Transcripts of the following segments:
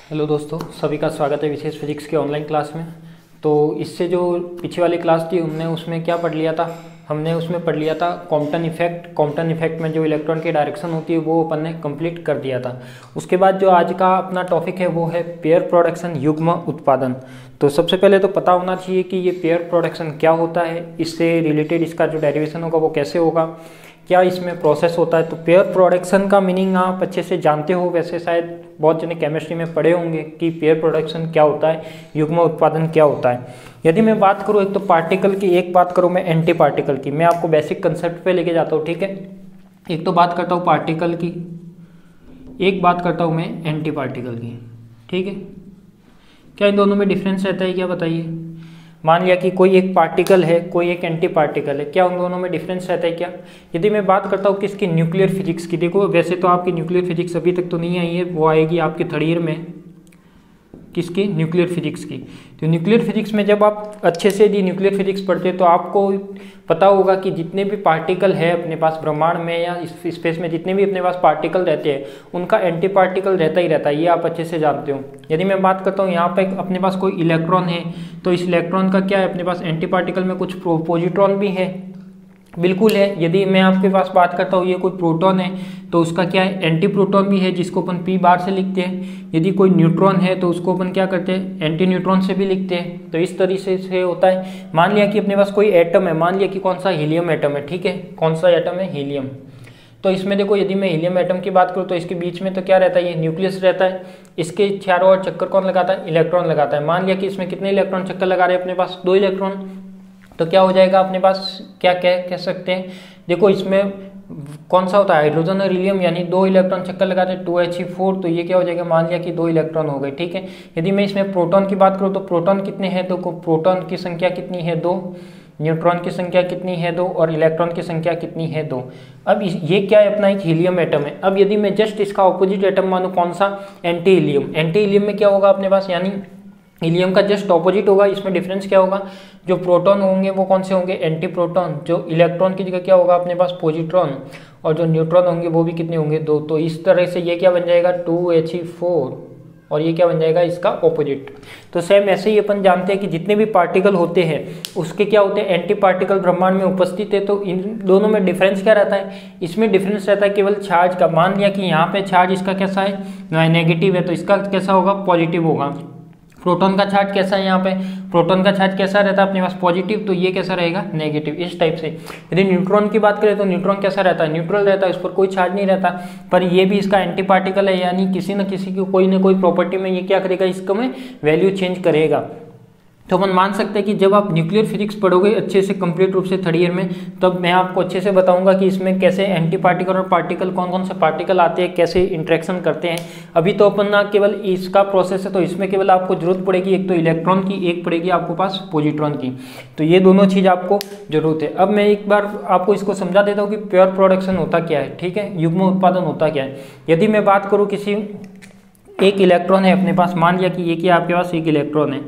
Hello दोस्तों, सभी का स्वागत है विशेष फिजिक्स के ऑनलाइन क्लास में। तो इससे जो पीछे वाली क्लास थी हमने उसमें क्या पढ़ लिया था, हमने उसमें पढ़ लिया था कॉम्पटन इफेक्ट। कॉम्पटन इफेक्ट में जो इलेक्ट्रॉन की डायरेक्शन होती है वो अपन ने कंप्लीट कर दिया था। उसके बाद जो आज का अपना टॉपिक है वो है पेयर प्रोडक्शन, युग्म उत्पादन। तो सबसे पहले तो पता होना चाहिए कि ये पेयर प्रोडक्शन क्या होता है, इससे रिलेटेड इसका जो डेरिवेशन होगा वो कैसे होगा, क्या इसमें प्रोसेस होता है। तो पेयर प्रोडक्शन का मीनिंग आप अच्छे से जानते हो, वैसे शायद बहुत जने केमिस्ट्री में पढ़े होंगे कि पेयर प्रोडक्शन क्या होता है, युग्म उत्पादन क्या होता है। यदि मैं बात करूँ एक तो पार्टिकल की, एक बात करूँ मैं एंटी पार्टिकल की। मैं आपको बेसिक कंसेप्ट पे लेके जाता हूँ, ठीक है। एक तो बात करता हूँ पार्टिकल की, एक बात करता हूँ मैं एंटी पार्टिकल की, ठीक है। क्या इन दोनों में डिफरेंस रहता है क्या, बताइए। मान लिया कि कोई एक पार्टिकल है, कोई एक एंटी पार्टिकल है, क्या उन दोनों में डिफरेंस रहता है क्या। यदि मैं बात करता हूँ किसकी, न्यूक्लियर फिजिक्स की। देखो वैसे तो आपकी न्यूक्लियर फिजिक्स अभी तक तो नहीं आई है, वो आएगी आपके थर्ड ईयर में। किसकी, न्यूक्लियर फिजिक्स की। तो न्यूक्लियर फिजिक्स में जब आप अच्छे से यदि न्यूक्लियर फिजिक्स पढ़ते हैं तो आपको पता होगा कि जितने भी पार्टिकल है अपने पास ब्रह्मांड में या स्पेस में, जितने भी अपने पास पार्टिकल रहते हैं उनका एंटी पार्टिकल रहता ही रहता है, ये आप अच्छे से जानते हो। यदि मैं बात करता हूँ यहाँ पे अपने पास कोई इलेक्ट्रॉन है, तो इस इलेक्ट्रॉन का क्या है, अपने पास एंटी पार्टिकल में कुछ पॉजिट्रॉन भी है, बिल्कुल है। यदि मैं आपके पास बात करता हूँ ये कोई प्रोटॉन है तो उसका क्या है, एंटी प्रोटॉन भी है जिसको अपन पी बार से लिखते हैं। यदि कोई न्यूट्रॉन है तो उसको अपन क्या करते हैं, एंटी न्यूट्रॉन से भी लिखते हैं। तो इस तरीके से होता है। मान लिया कि अपने पास कोई एटम है, मान लिया कि कौन सा, हीलियम एटम है, ठीक है। कौन सा एटम है, हीलियम। तो इसमें देखो यदि मैं हीलियम एटम की बात करूँ तो इसके बीच में तो क्या रहता है, ये न्यूक्लियस रहता है। इसके चारों ओर चक्कर कौन लगाता है, इलेक्ट्रॉन लगाता है। मान लिया कि इसमें कितने इलेक्ट्रॉन चक्कर लगा रहे हैं, अपने पास 2 इलेक्ट्रॉन। तो क्या हो जाएगा अपने पास, क्या कह सकते हैं, देखो इसमें कौन सा होता है, हाइड्रोजन और हीलियम, यानी 2 इलेक्ट्रॉन चक्कर लगाते हैं 2He4। तो ये क्या हो जाएगा, मान लिया कि 2 इलेक्ट्रॉन हो गए, ठीक है। यदि मैं इसमें प्रोटॉन की बात करूँ तो प्रोटॉन कितने हैं, तो प्रोटॉन की संख्या कितनी है, 2। न्यूट्रॉन की संख्या कितनी है, 2। और इलेक्ट्रॉन की संख्या कितनी है, 2। अब ये क्या है, अपना एक हीलियम एटम है। अब यदि मैं जस्ट इसका ऑपोजिट एटम मानूं, कौन सा, एंटी हीलियम। एंटी हीलियम में क्या होगा अपने पास, यानी हीलियम का जस्ट ऑपोजिट होगा। इसमें डिफरेंस क्या होगा, जो प्रोटॉन होंगे वो कौन से होंगे, एंटी प्रोटॉन। जो इलेक्ट्रॉन की जगह क्या होगा अपने पास, पॉजिट्रॉन। और जो न्यूट्रॉन होंगे वो भी कितने होंगे, 2। तो इस तरह से ये क्या बन जाएगा, 2He4। और ये क्या बन जाएगा, इसका ऑपोजिट। तो सेम ऐसे ही अपन जानते हैं कि जितने भी पार्टिकल होते हैं उसके क्या होते हैं, एंटी पार्टिकल ब्रह्मांड में उपस्थित है। तो इन दोनों में डिफरेंस क्या रहता है, इसमें डिफरेंस रहता है केवल चार्ज का। मान लिया कि यहाँ पे चार्ज इसका कैसा है, नेगेटिव है, तो इसका कैसा होगा, पॉजिटिव होगा। प्रोटॉन का चार्ज कैसा है, यहाँ पे प्रोटॉन का चार्ज कैसा रहता है अपने पास, पॉजिटिव, तो ये कैसा रहेगा, नेगेटिव। इस टाइप से। यदि न्यूट्रॉन की बात करें तो न्यूट्रॉन कैसा रहता है, न्यूट्रल रहता है, उस पर कोई चार्ज नहीं रहता। पर ये भी इसका एंटी पार्टिकल है, यानी किसी न किसी की कोई ना कोई प्रॉपर्टी में ये क्या करेगा, इसको में वैल्यू चेंज करेगा। तो अपन मान सकते हैं कि जब आप न्यूक्लियर फिजिक्स पढ़ोगे अच्छे से कंप्लीट रूप से थर्ड ईयर में, तब मैं आपको अच्छे से बताऊंगा कि इसमें कैसे एंटी पार्टिकल और पार्टिकल, कौन कौन से पार्टिकल आते हैं, कैसे इंटरेक्शन करते हैं। अभी तो अपन ना केवल इसका प्रोसेस है, तो इसमें केवल आपको जरूरत पड़ेगी एक तो इलेक्ट्रॉन की, एक पड़ेगी आपको पास पॉजिट्रॉन की। तो ये दोनों चीज़ आपको जरूरत है। अब मैं एक बार आपको इसको समझा देता हूँ कि प्योर प्रोडक्शन होता क्या है, ठीक है, युग्म उत्पादन होता क्या है। यदि मैं बात करूँ किसी एक इलेक्ट्रॉन है अपने पास, मान लिया कि ये क्या आपके पास एक इलेक्ट्रॉन है,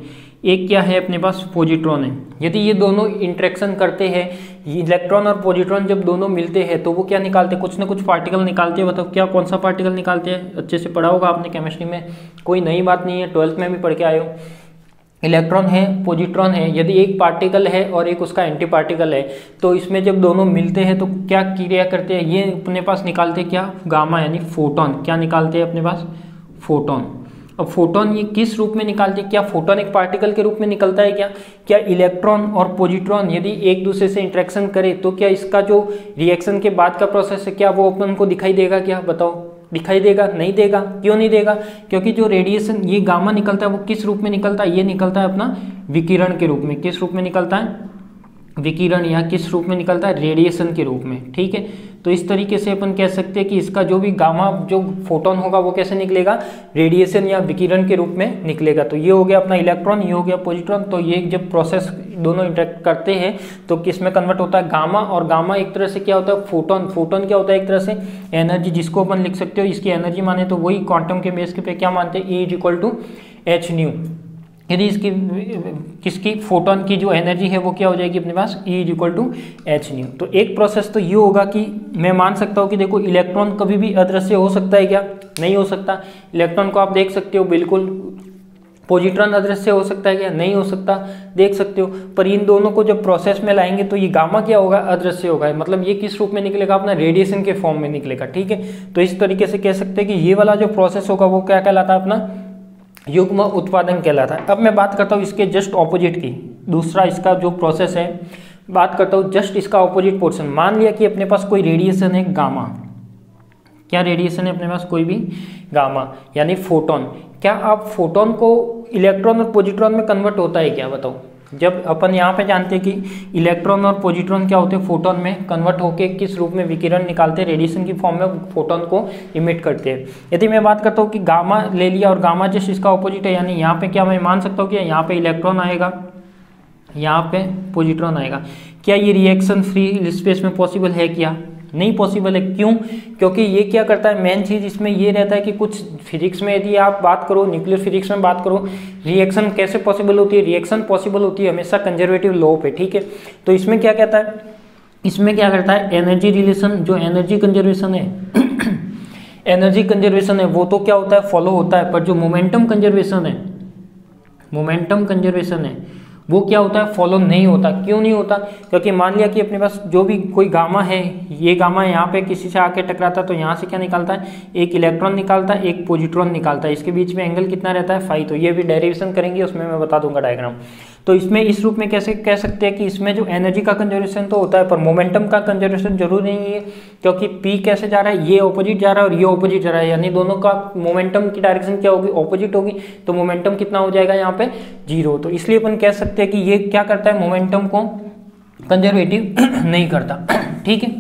एक क्या है अपने पास, पॉजिट्रॉन है। यदि ये दोनों इंटरेक्शन करते हैं, इलेक्ट्रॉन और पॉजिट्रॉन जब दोनों मिलते हैं तो वो क्या निकालते हैं, कुछ ना कुछ पार्टिकल निकालते हैं। बताओ क्या, कौन सा पार्टिकल निकालते हैं, अच्छे से पढ़ा होगा आपने केमिस्ट्री में, कोई नई बात नहीं है, 12th में भी पढ़ के आए हो। इलेक्ट्रॉन है, पॉजिट्रॉन है, यदि एक पार्टिकल है और एक उसका एंटी पार्टिकल है, तो इसमें जब दोनों मिलते हैं तो क्या क्रिया करते हैं, ये अपने पास निकालते हैं क्या, गामा, यानी फोटोन। क्या निकालते हैं अपने पास, फोटोन। अब फोटोन ये किस रूप में निकालते हैं, क्या फोटोन एक पार्टिकल के रूप में निकलता है क्या इलेक्ट्रॉन और पॉजिट्रॉन यदि एक दूसरे से इंटरेक्शन करे तो क्या इसका जो रिएक्शन के बाद का प्रोसेस है क्या वो अपन को दिखाई देगा क्या, बताओ, दिखाई देगा, नहीं देगा। क्यों नहीं देगा, क्योंकि जो रेडिएशन ये गामा निकलता है वो किस रूप में निकलता है, ये निकलता है अपना विकिरण के रूप में। किस रूप में निकलता है, विकिरण, या किस रूप में निकलता है, रेडिएशन के रूप में, ठीक है। तो इस तरीके से अपन कह सकते हैं कि इसका जो भी गामा जो फोटोन होगा वो कैसे निकलेगा, रेडिएशन या विकिरण के रूप में निकलेगा। तो ये हो गया अपना इलेक्ट्रॉन, ये हो गया पॉजिट्रॉन। तो ये जब प्रोसेस दोनों इंटरेक्ट करते हैं तो किस में कन्वर्ट होता है, गामा। और गामा एक तरह से क्या होता है, फोटोन। फोटोन क्या होता है, एक तरह से एनर्जी, जिसको अपन लिख सकते हो इसकी एनर्जी माने तो वही क्वांटम के बेस के पे क्या मानते हैं, E = H न्यू। यदि इसकी किसकी फोटोन की जो एनर्जी है वो क्या हो जाएगी अपने पास E = h न्यू। तो एक प्रोसेस तो ये होगा कि मैं मान सकता हूँ कि देखो इलेक्ट्रॉन कभी भी अदृश्य हो सकता है क्या? नहीं हो सकता। इलेक्ट्रॉन को आप देख सकते हो बिल्कुल। पॉजिट्रॉन अदृश्य हो सकता है क्या? नहीं हो सकता, देख सकते हो। पर इन दोनों को जब प्रोसेस में लाएंगे तो ये गामा क्या होगा? अदृश्य होगा। मतलब ये किस रूप में निकलेगा? अपना रेडिएशन के फॉर्म में निकलेगा। ठीक है, तो इस तरीके से कह सकते हैं कि ये वाला जो प्रोसेस होगा वो क्या कहलाता है? अपना युग्म उत्पादन कहलाता है। अब मैं बात करता हूँ इसके जस्ट ऑपोजिट की। दूसरा इसका जो प्रोसेस है, बात करता हूँ जस्ट इसका ऑपोजिट पोर्शन। मान लिया कि अपने पास कोई रेडिएशन है गामा। क्या रेडिएशन है अपने पास? कोई भी गामा यानी फोटोन। क्या आप फोटोन को इलेक्ट्रॉन और पॉजिट्रॉन में कन्वर्ट होता है क्या? बताओ। जब अपन यहाँ पे जानते हैं कि इलेक्ट्रॉन और पॉजिट्रॉन क्या होते हैं? फोटोन में कन्वर्ट होकर किस रूप में विकिरण निकालते हैं? रेडिएशन की फॉर्म में फोटोन को इमिट करते हैं। यदि मैं बात करता हूँ कि गामा ले लिया और गामा जस्ट इसका ऑपोजिट है, यानी यहाँ पे क्या मैं मान सकता हूँ कि यहाँ पे इलेक्ट्रॉन आएगा, यहाँ पे पॉजिट्रॉन आएगा। क्या ये रिएक्शन फ्री स्पेस में पॉसिबल है क्या? नहीं पॉसिबल है। क्यों? क्योंकि ये क्या करता है, मेन चीज़ इसमें ये रहता है कि कुछ फिजिक्स में यदि आप बात करो, न्यूक्लियर फिजिक्स में बात करो, रिएक्शन कैसे पॉसिबल होती है? रिएक्शन पॉसिबल होती है हमेशा कंजर्वेटिव लॉ पे। ठीक है, तो इसमें क्या कहता है, इसमें क्या करता है, एनर्जी रिलेशन, जो एनर्जी कंजर्वेशन है एनर्जी कंजर्वेशन है वो तो क्या होता है? फॉलो होता है। पर जो मोमेंटम कंजर्वेशन है, मोमेंटम कंजर्वेशन है वो क्या होता है? फॉलो नहीं होता। क्यों नहीं होता? क्योंकि मान लिया कि अपने पास जो भी कोई गामा है, ये गामा यहाँ पे किसी से आके टकराता है तो यहाँ से क्या निकालता है? एक इलेक्ट्रॉन निकालता है, एक पॉजिट्रॉन निकालता है। इसके बीच में एंगल कितना रहता है? फाई। तो ये भी डेरिवेशन करेंगे, उसमें मैं बता दूंगा डायग्राम। तो इसमें इस रूप में कैसे कह सकते हैं कि इसमें जो एनर्जी का कंजर्वेशन तो होता है पर मोमेंटम का कंजर्वेशन जरूरी नहीं है, क्योंकि पी कैसे जा रहा है? ये ऑपोजिट जा रहा है और ये ऑपोजिट जा रहा है, यानी दोनों का मोमेंटम की डायरेक्शन क्या होगी? ऑपोजिट होगी। तो मोमेंटम कितना हो जाएगा यहाँ पे? 0। तो इसलिए अपन कह सकते हैं कि ये क्या करता है? मोमेंटम को कंजर्वेटिव नहीं करता। ठीक है,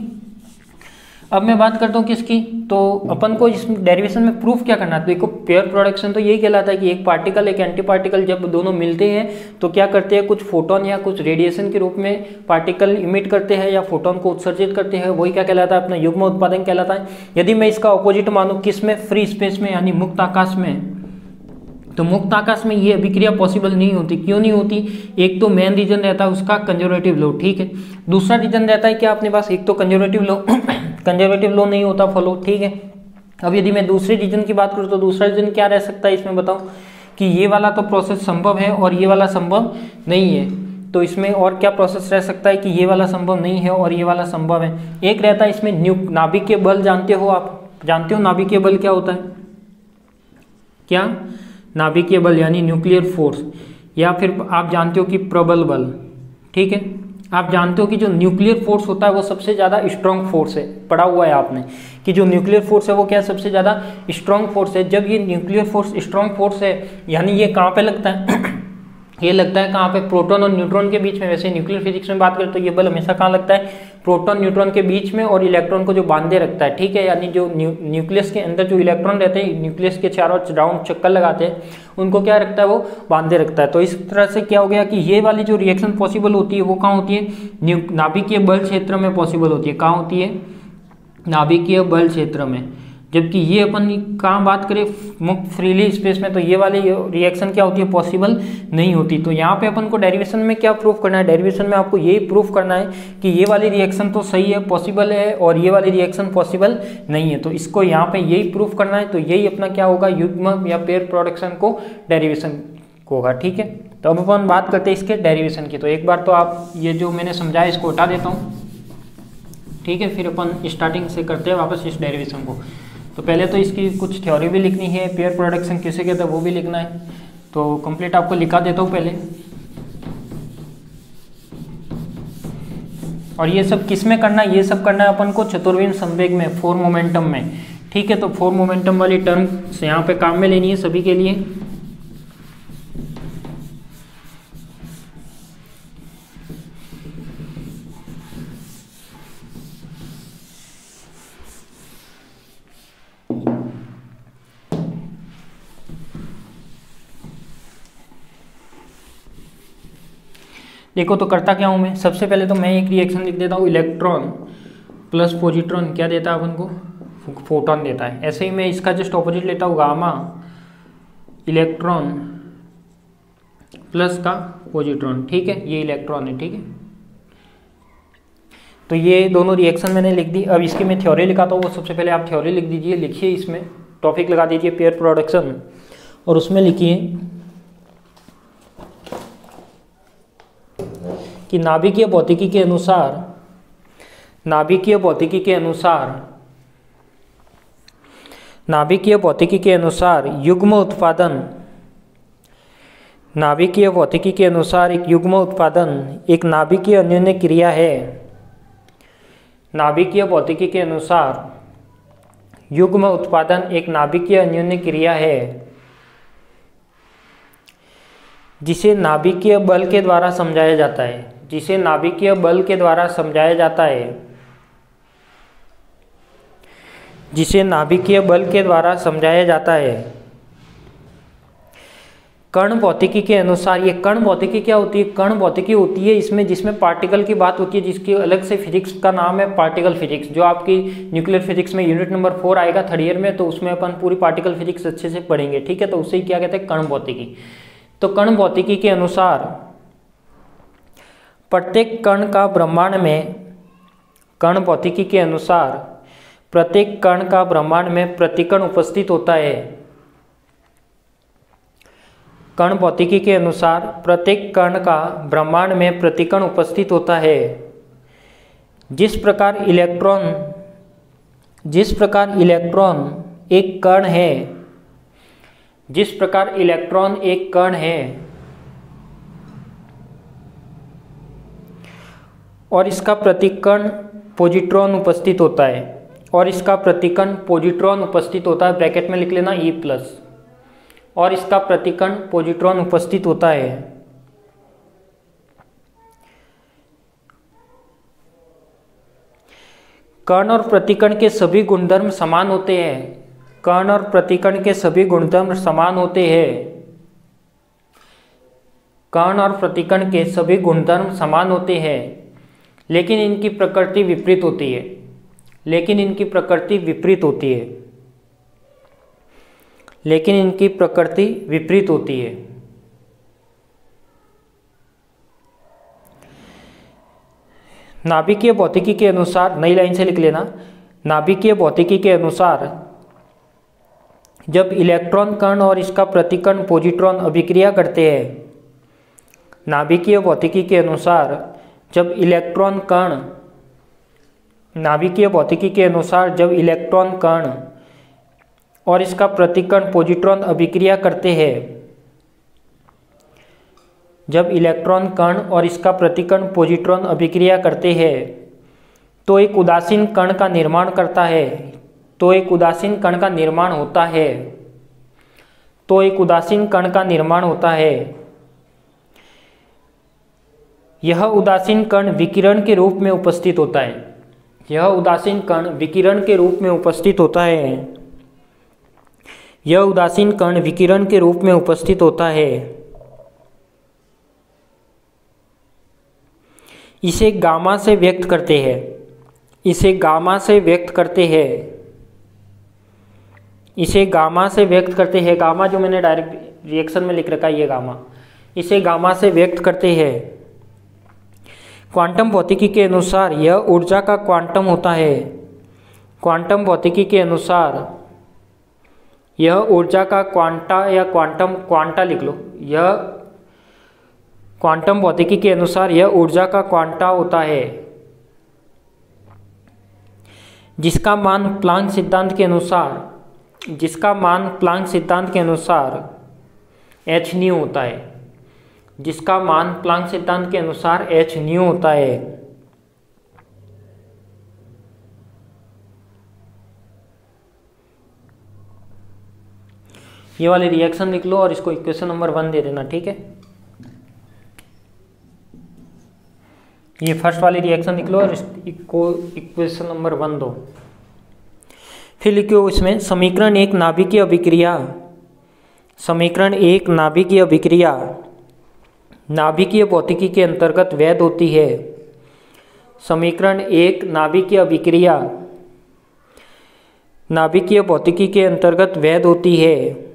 अब मैं बात करता हूँ किसकी, तो अपन को इस डेरिवेशन में प्रूफ क्या करना है? तो देखो पेयर प्रोडक्शन तो यही कहलाता है कि एक पार्टिकल एक एंटी पार्टिकल जब दोनों मिलते हैं तो क्या करते हैं? कुछ फोटोन या कुछ रेडिएशन के रूप में पार्टिकल इमिट करते हैं या फोटोन को उत्सर्जित करते हैं। वही क्या कहलाता है? अपना युग्म उत्पादन कहलाता है। यदि मैं इसका ऑपोजिट मानूं, किस में? फ्री स्पेस में, यानी मुक्त आकाश में, तो मुक्त आकाश में ये अभिक्रिया पॉसिबल नहीं होती। क्यों नहीं होती? एक तो मेन रीजन रहता है उसका कंजर्वेटिव लॉ। ठीक है, दूसरा रीजन रहता है क्या अपने पास? एक तो कंजर्वेटिव लॉ कंजर्वेटिव लॉ नहीं होता फॉलो। ठीक है, अब यदि मैं दूसरे रीजन की बात करूँ तो दूसरा रीजन क्या रह सकता है इसमें? बताओ कि ये वाला तो प्रोसेस संभव है और ये वाला संभव नहीं है। तो इसमें और क्या प्रोसेस रह सकता है कि ये वाला संभव नहीं है और ये वाला संभव है? एक रहता है इसमें नाभिकीय बल। जानते हो आप? जानते हो नाभिकीय बल क्या होता है? क्या? नाभिकीय बल यानी न्यूक्लियर फोर्स, या फिर आप जानते हो कि प्रबल बल। ठीक है, आप जानते हो कि जो न्यूक्लियर फोर्स होता है वो सबसे ज़्यादा स्ट्रॉन्ग फोर्स है। पढ़ा हुआ है आपने कि जो न्यूक्लियर फोर्स है वो क्या? सबसे ज़्यादा स्ट्रॉन्ग फोर्स है। जब ये न्यूक्लियर फोर्स स्ट्रॉन्ग फोर्स है, यानी ये कहाँ पे लगता है? ये लगता है कहाँ पे? प्रोटॉन और न्यूट्रॉन के बीच में। वैसे न्यूक्लियर फिजिक्स में बात करें तो ये बल हमेशा कहाँ लगता है? प्रोटॉन न्यूट्रॉन के बीच में, और इलेक्ट्रॉन को जो बांधे रखता है। ठीक है, यानी जो न्यूक्लियस के अंदर जो इलेक्ट्रॉन रहते हैं, न्यूक्लियस के चारों राउंड चक्कर लगाते हैं, उनको क्या रखता है? वो बांधे रखता है। तो इस तरह से क्या हो गया कि ये वाली जो रिएक्शन पॉसिबल होती है वो कहाँ होती है? नाभिकीय बल क्षेत्र में पॉसिबल होती है। कहाँ होती है? नाभिकीय बल क्षेत्र में। जबकि ये अपन कहाँ बात करें? मुक्त फ्रीली स्पेस में, तो ये वाली रिएक्शन क्या होती है? पॉसिबल नहीं होती। तो यहाँ पे अपन को डेरिवेशन में क्या प्रूफ करना है? डेरिवेशन में आपको यही प्रूफ करना है कि ये वाली रिएक्शन तो सही है, पॉसिबल है, और ये वाली रिएक्शन पॉसिबल नहीं है। तो इसको यहाँ पे यही प्रूफ करना है। तो यही अपना क्या होगा? युग्म या पेयर प्रोडक्शन को डेरिवेशन होगा। ठीक है, तो अब अपन बात करते हैं इसके डेरिवेशन की। तो एक बार तो आप ये जो मैंने समझाया इसको हटा देता हूँ। ठीक है, फिर अपन स्टार्टिंग से करते हैं वापस इस डेरिवेशन को। तो पहले तो इसकी कुछ थ्योरी भी लिखनी है, पेयर प्रोडक्शन किसे कहते हैं वो भी लिखना है। तो कंप्लीट आपको लिखा देता हूँ पहले। और ये सब किस में करना है? ये सब करना है अपन को चतुर्विम संवेग में, 4 मोमेंटम में। ठीक है, तो 4 मोमेंटम वाली टर्म से यहाँ पे काम में लेनी है सभी के लिए। देखो तो करता क्या हूँ मैं? सबसे पहले तो मैं एक रिएक्शन लिख देता हूँ, इलेक्ट्रॉन प्लस पॉजिट्रॉन क्या देता है अपन को? फोटोन देता है। ऐसे ही मैं इसका जस्ट ऑपोजिट लेता हूँ, गामा इलेक्ट्रॉन प्लस का पॉजिट्रॉन, ठीक है, ये इलेक्ट्रॉन है, ठीक है। तो ये दोनों रिएक्शन मैंने लिख दी। अब इसकी मैं थ्योरी लिखाता हूँ, वो सबसे पहले आप थ्योरी लिख दीजिए, लिखिए, इसमें टॉपिक लगा दीजिए पेयर प्रोडक्शन, और उसमें लिखिए कि नाभिकीय भौतिकी के अनुसार युग्म उत्पादन एक नाभिकीय अन्योन्य क्रिया है। नाभिकीय भौतिकी के अनुसार युग्म उत्पादन एक नाभिकीय अन्योन्य क्रिया है जिसे नाभिकीय बल के द्वारा समझाया जाता है। कण भौतिकी के अनुसार, ये कण भौतिकी क्या होती है? कण भौतिकी होती है इसमें जिसमें पार्टिकल की बात होती है, जिसकी अलग से फिजिक्स का नाम है पार्टिकल फिजिक्स, जो आपकी न्यूक्लियर फिजिक्स में यूनिट नंबर 4 आएगा थर्ड ईयर में, तो उसमें अपन पूरी पार्टिकल फिजिक्स अच्छे से पढ़ेंगे, ठीक है। तो उससे क्या कहते हैं? कण भौतिकी। तो कण भौतिकी के अनुसार प्रत्येक कण का ब्रह्मांड में प्रतिकण उपस्थित होता है। कण भौतिकी के अनुसार प्रत्येक कण का ब्रह्मांड में प्रतिकण उपस्थित होता है। जिस प्रकार इलेक्ट्रॉन एक कण है और इसका प्रतिकण पॉजिट्रॉन उपस्थित होता है, ब्रैकेट में लिख लेना E+, और इसका प्रतिकण पॉजिट्रॉन उपस्थित होता है। कण और प्रतिकण के सभी गुणधर्म समान होते हैं, लेकिन इनकी प्रकृति विपरीत होती है। नाभिकीय भौतिकी के अनुसार, नई लाइन से लिख लेना, नाभिकीय भौतिकी के अनुसार जब इलेक्ट्रॉन कण और इसका प्रतिकण पॉजिट्रॉन अभिक्रिया करते हैं, नाभिकीय भौतिकी के अनुसार जब इलेक्ट्रॉन कण और इसका प्रतिकण पॉजिट्रॉन अभिक्रिया करते हैं, तो एक उदासीन कण का निर्माण होता है। यह उदासीन कण विकिरण के रूप में उपस्थित होता है। इसे गामा से व्यक्त करते हैं। गामा जो मैंने डायरेक्ट रिएक्शन में लिख रखा है, ये गामा, इसे गामा से व्यक्त करते हैं। क्वांटम भौतिकी के अनुसार यह ऊर्जा का क्वांटम होता है। क्वांटम भौतिकी के अनुसार यह ऊर्जा का क्वांटा या क्वांटा लिख लो। यह क्वांटम भौतिकी के अनुसार यह ऊर्जा का क्वांटा होता है, जिसका मान प्लांक सिद्धांत के अनुसार h न्यू होता है। ये वाली रिएक्शन लिख लो और इसको इक्वेशन नंबर 1 दे देना, ठीक है। ये फर्स्ट वाली रिएक्शन लिख लो और इसको इक्वेशन नंबर 1 दो। फिर लिखो इसमें समीकरण 1 नाभिकीय अभिक्रिया नाभिकीय भौतिकी के अंतर्गत वैध होती है। समीकरण 1 नाभिकीय अभिक्रिया नाभिकीय भौतिकी के अंतर्गत वैध होती है,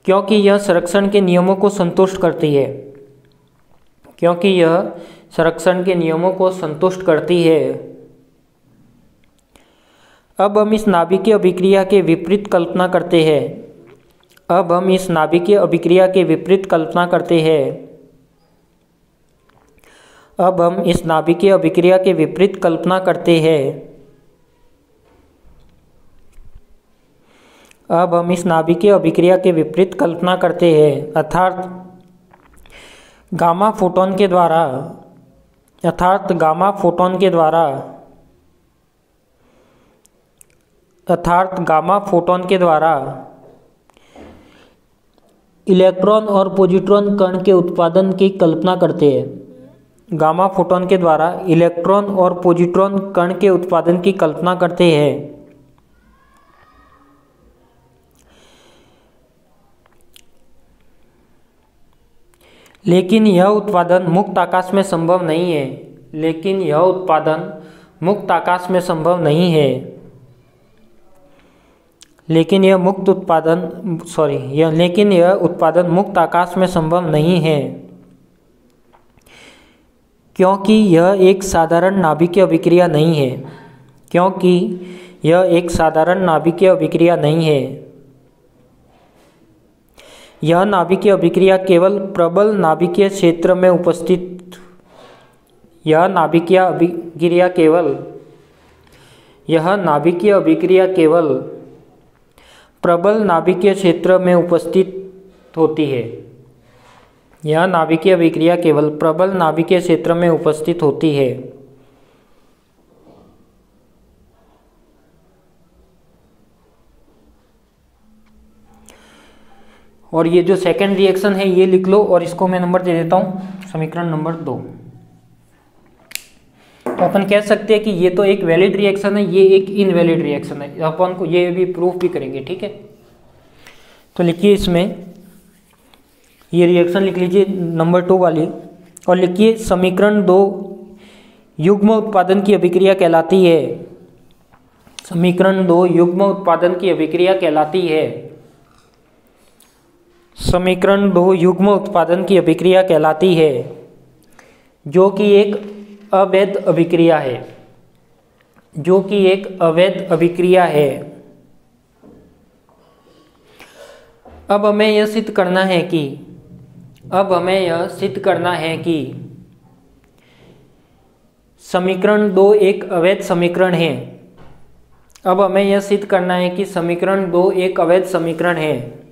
क्योंकि यह संरक्षण के नियमों को संतुष्ट करती है। क्योंकि यह संरक्षण के नियमों को संतुष्ट करती है। अब हम इस नाभिकीय अभिक्रिया के विपरीत कल्पना करते हैं। अब हम इस नाभिकीय अभिक्रिया के विपरीत कल्पना करते हैं। अब हम इस नाभिकीय अभिक्रिया के विपरीत कल्पना करते हैं। अब हम इस नाभिकीय अभिक्रिया के विपरीत कल्पना करते हैं, अर्थात गामा फोटोन के द्वारा इलेक्ट्रॉन और पॉजिट्रॉन कण के उत्पादन की कल्पना करते हैं। गामा फोटोन के द्वारा इलेक्ट्रॉन और पॉजिट्रॉन कण के उत्पादन की कल्पना करते हैं। लेकिन यह उत्पादन मुक्त आकाश में संभव नहीं है। लेकिन यह उत्पादन मुक्त आकाश में संभव नहीं है। लेकिन यह उत्पादन मुक्त आकाश में संभव नहीं है, क्योंकि यह एक साधारण नाभिकीय अभिक्रिया नहीं है। क्योंकि यह एक साधारण नाभिकीय अभिक्रिया नहीं है। यह नाभिकीय अभिक्रिया केवल प्रबल नाभिकीय क्षेत्र में उपस्थित प्रबल नाभिकीय क्षेत्र में उपस्थित होती है। यह नाभिकीय अभिक्रिया केवल प्रबल नाभिकीय क्षेत्र में उपस्थित होती है। और ये जो सेकंड रिएक्शन है ये लिख लो, और इसको मैं नंबर दे देता हूँ समीकरण नंबर 2। तो अपन कह सकते हैं कि ये तो एक वैलिड रिएक्शन है, ये एक इनवैलिड रिएक्शन है। अपन को ये भी प्रूफ भी करेंगे, ठीक है। तो लिखिए इसमें ये रिएक्शन लिख लीजिए नंबर 2 वाली, और लिखिए समीकरण 2 युग्म उत्पादन की अभिक्रिया कहलाती है। समीकरण 2 युग्म उत्पादन की अभिक्रिया कहलाती है। समीकरण 2 युग्म उत्पादन की अभिक्रिया कहलाती है, जो कि एक अवैध अभिक्रिया है। जो कि एक अवैध अभिक्रिया है। अब हमें यह सिद्ध करना है कि समीकरण 2 एक अवैध समीकरण है। अब हमें यह सिद्ध करना है कि समीकरण 2 एक अवैध समीकरण है।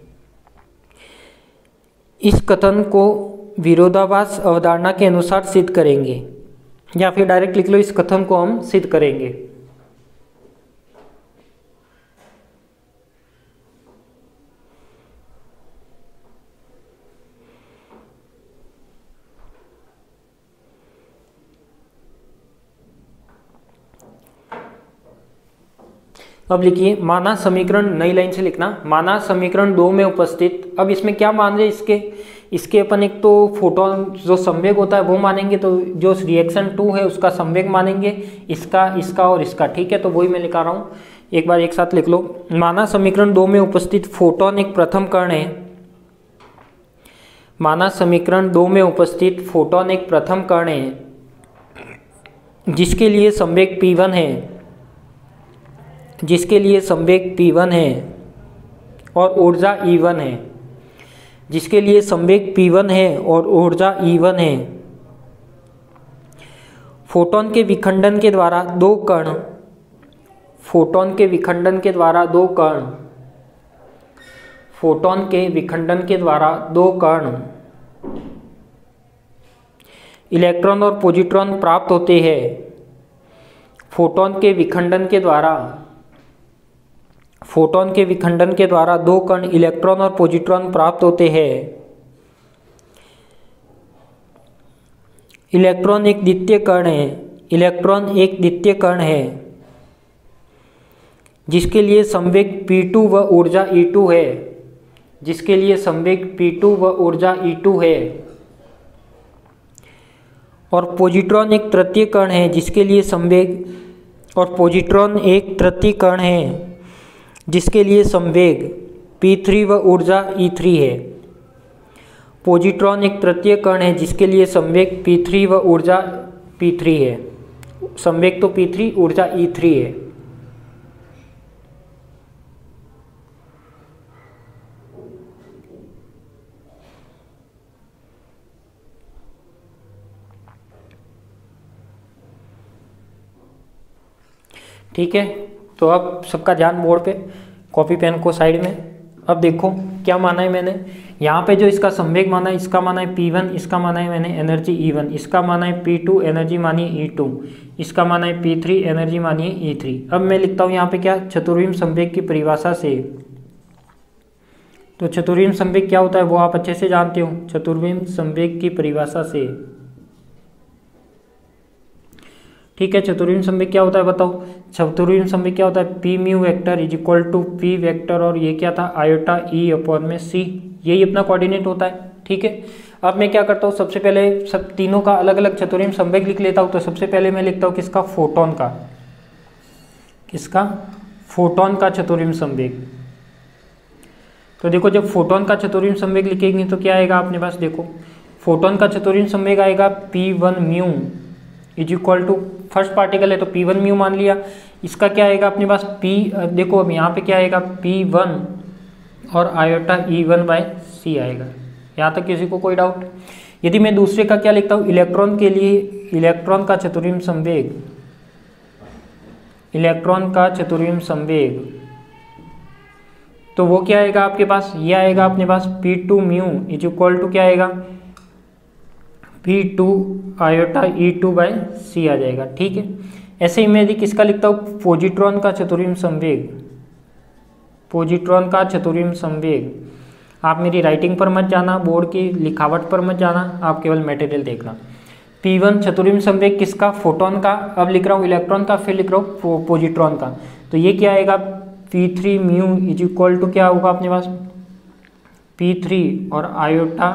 इस कथन को विरोधाभास अवधारणा के अनुसार सिद्ध करेंगे, या फिर डायरेक्ट लिख लो, इस कथन को हम सिद्ध करेंगे। अब लिखिए माना समीकरण, नई लाइन से लिखना, माना समीकरण 2 में उपस्थित। अब इसमें क्या मान रहे इसके अपन एक तो फोटोन जो संवेग होता है वो मानेंगे, तो जो रिएक्शन 2 है उसका संवेग मानेंगे, इसका और इसका, ठीक है। तो वही मैं लिखा रहा हूँ, एक बार एक साथ लिख लो। माना समीकरण 2 में उपस्थित फोटोन एक प्रथम कण है। माना समीकरण 2 में उपस्थित फोटोन एक प्रथम कण है, जिसके लिए संवेग P1 है, और ऊर्जा E1 है। जिसके लिए संवेग P1 है और ऊर्जा E1 है। फोटोन के विखंडन के द्वारा दो कण इलेक्ट्रॉन और पॉजिट्रॉन प्राप्त होते हैं। फोटोन के विखंडन के द्वारा दो कण इलेक्ट्रॉन और पॉजिट्रॉन प्राप्त होते हैं। इलेक्ट्रॉन एक द्वितीय कण है, जिसके लिए संवेग P2 व ऊर्जा E2 है। और पॉजिट्रॉन एक तृतीय कण है, जिसके लिए संवेग P3 व ऊर्जा E3 है। पॉजिट्रॉन एक तृतीय कण है जिसके लिए संवेग P3 व ऊर्जा P3 है। संवेग तो P3, ऊर्जा E3 है। ठीक है, तो अब सबका ध्यान बोर्ड पे, कॉपी पेन को साइड में। अब देखो क्या माना है मैंने, यहाँ पे जो इसका संवेग माना है, इसका माना है P1, इसका माना है मैंने एनर्जी E1, इसका माना है P2 एनर्जी मानी है E2, इसका माना है P3 एनर्जी मानी है E3। अब मैं लिखता हूँ यहाँ पे क्या, चतुर्विम संवेग की परिभाषा से। तो चतुर्विम संवेग क्या होता है वो आप अच्छे से जानते हो, चतुर्विम संवेग की परिभाषा से। ठीक है, चतुर्विम संवेग क्या होता है बताओ। चतुर्विम संवेग क्या होता है, P mu vector is equal to P vector, और ये क्या था, आयोटा ई अपॉन में सी, यही अपना कोऑर्डिनेट होता है। ठीक है, अब मैं क्या करता हूँ, सबसे पहले सब तीनों का अलग अलग चतुर्विम संवेग लिख लेता हूँ। तो सबसे पहले मैं लिखता हूँ किसका, फोटोन का, किसका, फोटोन का चतुर्विम संवेग। तो देखो जब फोटोन का चतुर्विम संवेग लिखेंगे तो क्या आएगा अपने पास, देखो फोटोन का चतुर्विम संवेग आएगा P1 mu is equal to, first particle है तो P1 म्यू मान लिया। इसका क्या आएगा अपने पास देखो अब यहाँ पे क्या आएगा P1 और आयोटा E1 बाय सी आएगा। यहाँ तक किसी को कोई डाउट। यदि मैं दूसरे का क्या लिखता हूँ, इलेक्ट्रॉन के लिए इलेक्ट्रॉन का चतुर्विम संवेग, इलेक्ट्रॉन का चतुर्विम संवेग, तो वो क्या आएगा आपके पास, ये आएगा अपने पास P2 mu is equal to क्या आएगा, P2 आयोटा E2 बाय सी आ जाएगा। ठीक है, ऐसे ही मैं यदि किसका लिखता हूँ, पॉजिट्रॉन का चतुर्विम संवेग, पॉजिट्रॉन का चतुर्विम संवेग। आप मेरी राइटिंग पर मत जाना, बोर्ड की लिखावट पर मत जाना, आप केवल मटेरियल देखना। P1 चतुर्विम संवेग किसका, फोटोन का। अब लिख रहा हूँ इलेक्ट्रॉन का, फिर लिख रहा हूँ पॉजिट्रॉन का। तो ये क्या आएगा, P3 mu is equal to क्या होगा अपने पास, P3 और आयोटा